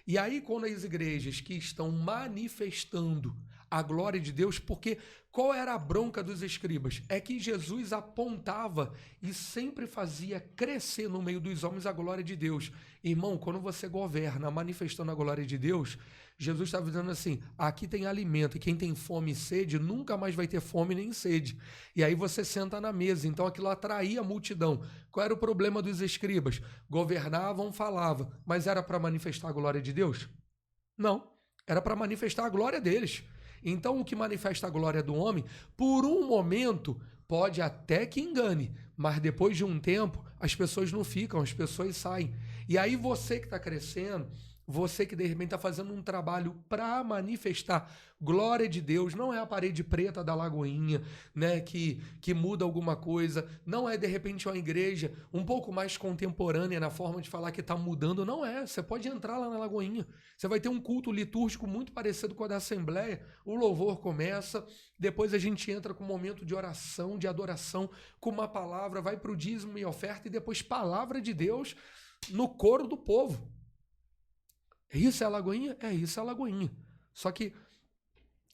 E aí quando as igrejas que estão manifestando a glória de Deus, porque qual era a bronca dos escribas? É que Jesus apontava e sempre fazia crescer no meio dos homens a glória de Deus. Irmão, quando você governa manifestando a glória de Deus, Jesus estava dizendo assim, aqui tem alimento, e quem tem fome e sede nunca mais vai ter fome nem sede. E aí você senta na mesa, então aquilo atraía a multidão. Qual era o problema dos escribas? Governavam, falavam, mas era para manifestar a glória de Deus? Não, era para manifestar a glória deles. Então o que manifesta a glória do homem, por um momento, pode até que engane, mas depois de um tempo, as pessoas não ficam, as pessoas saem. E aí você que está crescendo, você que de repente está fazendo um trabalho para manifestar glória de Deus, não é a parede preta da Lagoinha, né, que muda alguma coisa, não é de repente uma igreja um pouco mais contemporânea na forma de falar que está mudando, não é. Você pode entrar lá na Lagoinha, você vai ter um culto litúrgico muito parecido com a da Assembleia, o louvor começa, depois a gente entra com um momento de oração, de adoração, com uma palavra, vai para o dízimo e oferta e depois palavra de Deus no coro do povo. Isso é a Lagoinha? Isso é a Lagoinha. Só que,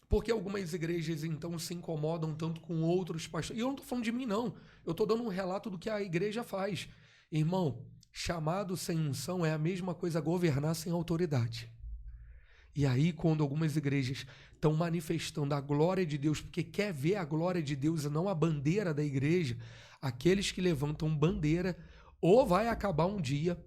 porque algumas igrejas, então, se incomodam tanto com outros pastores? E eu não estou falando de mim, não. Eu estou dando um relato do que a igreja faz. Irmão, chamado sem unção é a mesma coisa governar sem autoridade. E aí, quando algumas igrejas estão manifestando a glória de Deus, porque quer ver a glória de Deus e não a bandeira da igreja, aqueles que levantam bandeira, ou vai acabar um dia,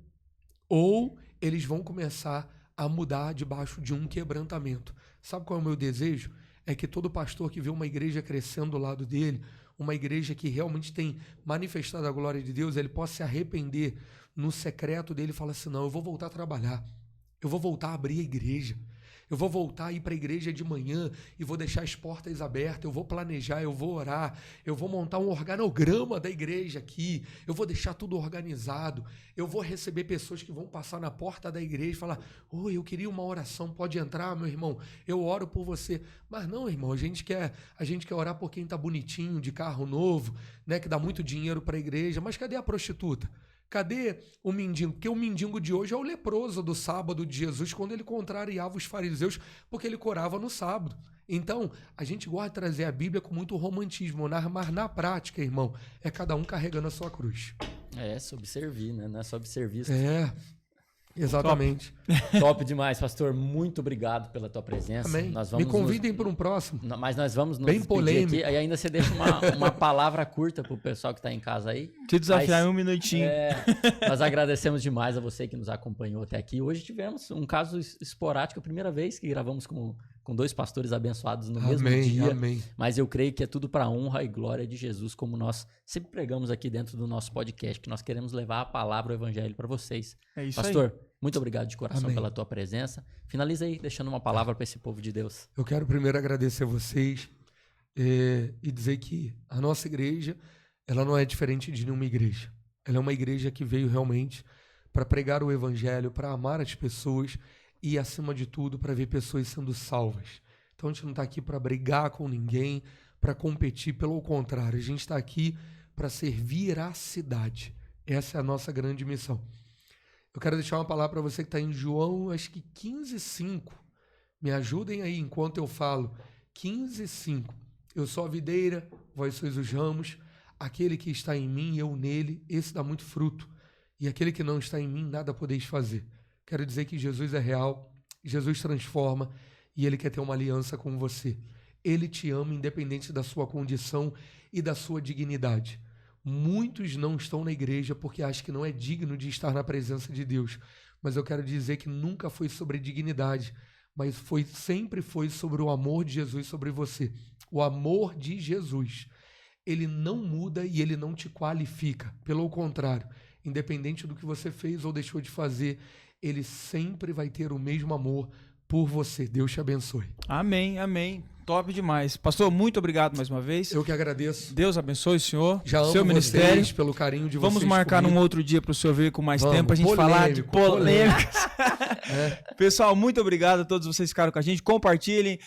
ou eles vão começar a mudar debaixo de um quebrantamento. Sabe qual é o meu desejo? É que todo pastor que vê uma igreja crescendo do lado dele, uma igreja que realmente tem manifestado a glória de Deus, ele possa se arrepender no secreto dele e falar assim, não, eu vou voltar a trabalhar, eu vou voltar a abrir a igreja, eu vou voltar a ir para a igreja de manhã e vou deixar as portas abertas, eu vou planejar, eu vou orar, eu vou montar um organograma da igreja aqui, eu vou deixar tudo organizado, eu vou receber pessoas que vão passar na porta da igreja e falar, oi, eu queria uma oração, pode entrar, meu irmão, eu oro por você. Mas não, irmão, a gente quer orar por quem está bonitinho, de carro novo, né, que dá muito dinheiro para a igreja, mas cadê a prostituta? Cadê o mendigo? Porque o mendigo de hoje é o leproso do sábado de Jesus, quando ele contrariava os fariseus, porque ele curava no sábado. Então, a gente gosta de trazer a Bíblia com muito romantismo, mas na prática, irmão, é cada um carregando a sua cruz. É, sobre servir, né? Não é sobre serviço. Exatamente. Top demais, pastor. Muito obrigado pela tua presença. Amém. Me convidem para um próximo. Mas nós vamos nos Bem despedir polêmico. aqui. Aí ainda você deixa uma palavra curta pro pessoal que está em casa aí. Te desafiar em um minutinho. Nós agradecemos demais a você que nos acompanhou até aqui. Hoje tivemos um caso esporádico, a primeira vez que gravamos com 2 pastores abençoados no mesmo dia. Amém. Mas eu creio que é tudo para a honra e glória de Jesus, como nós sempre pregamos aqui dentro do nosso podcast, que nós queremos levar a palavra, o evangelho para vocês. É isso Pastor, aí. muito obrigado de coração pela tua presença. Finaliza aí, deixando uma palavra para esse povo de Deus. Eu quero primeiro agradecer a vocês e dizer que a nossa igreja, ela não é diferente de nenhuma igreja. Ela é uma igreja que veio realmente para pregar o evangelho, para amar as pessoas e, acima de tudo, para ver pessoas sendo salvas. Então, a gente não está aqui para brigar com ninguém, para competir, pelo contrário, a gente está aqui para servir a cidade. Essa é a nossa grande missão. Eu quero deixar uma palavra para você que está em João, acho que 15:5. Me ajudem aí enquanto eu falo. 15:5. Eu sou a videira, vós sois os ramos. Aquele que está em mim, eu nele, esse dá muito fruto. E aquele que não está em mim, nada podeis fazer. Quero dizer que Jesus é real, Jesus transforma e Ele quer ter uma aliança com você. Ele te ama independente da sua condição e da sua dignidade. Muitos não estão na igreja porque acham que não é digno de estar na presença de Deus. Mas eu quero dizer que nunca foi sobre dignidade, mas sempre foi sobre o amor de Jesus sobre você. O amor de Jesus. Ele não muda e ele não te qualifica. Pelo contrário, independente do que você fez ou deixou de fazer, ele sempre vai ter o mesmo amor por você. Deus te abençoe. Amém, amém. Top demais. Pastor, muito obrigado mais uma vez. Eu que agradeço. Deus abençoe o senhor, Já amo seu ministério. vocês, pelo carinho de vocês. Vamos marcar comigo. num outro dia para o senhor vir com mais Vamos. tempo, a gente falar de polêmicas. É. Pessoal, muito obrigado a todos vocês que ficaram com a gente. Compartilhem,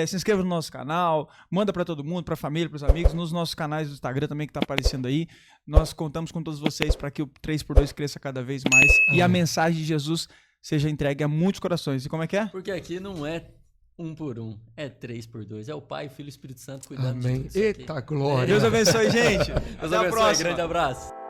se inscrevam no nosso canal, manda para todo mundo, para a família, para os amigos, nos nossos canais do Instagram também que está aparecendo aí. Nós contamos com todos vocês para que o 3x2 cresça cada vez mais e a mensagem de Jesus seja entregue a muitos corações. E como é que é? Porque aqui não é 1 por 1, é 3 por 2. É o Pai, o Filho e o Espírito Santo cuidando Amém. de tudo isso aqui. Eita glória. Deus abençoe, gente. Deus Até a abençoe, próxima. grande abraço.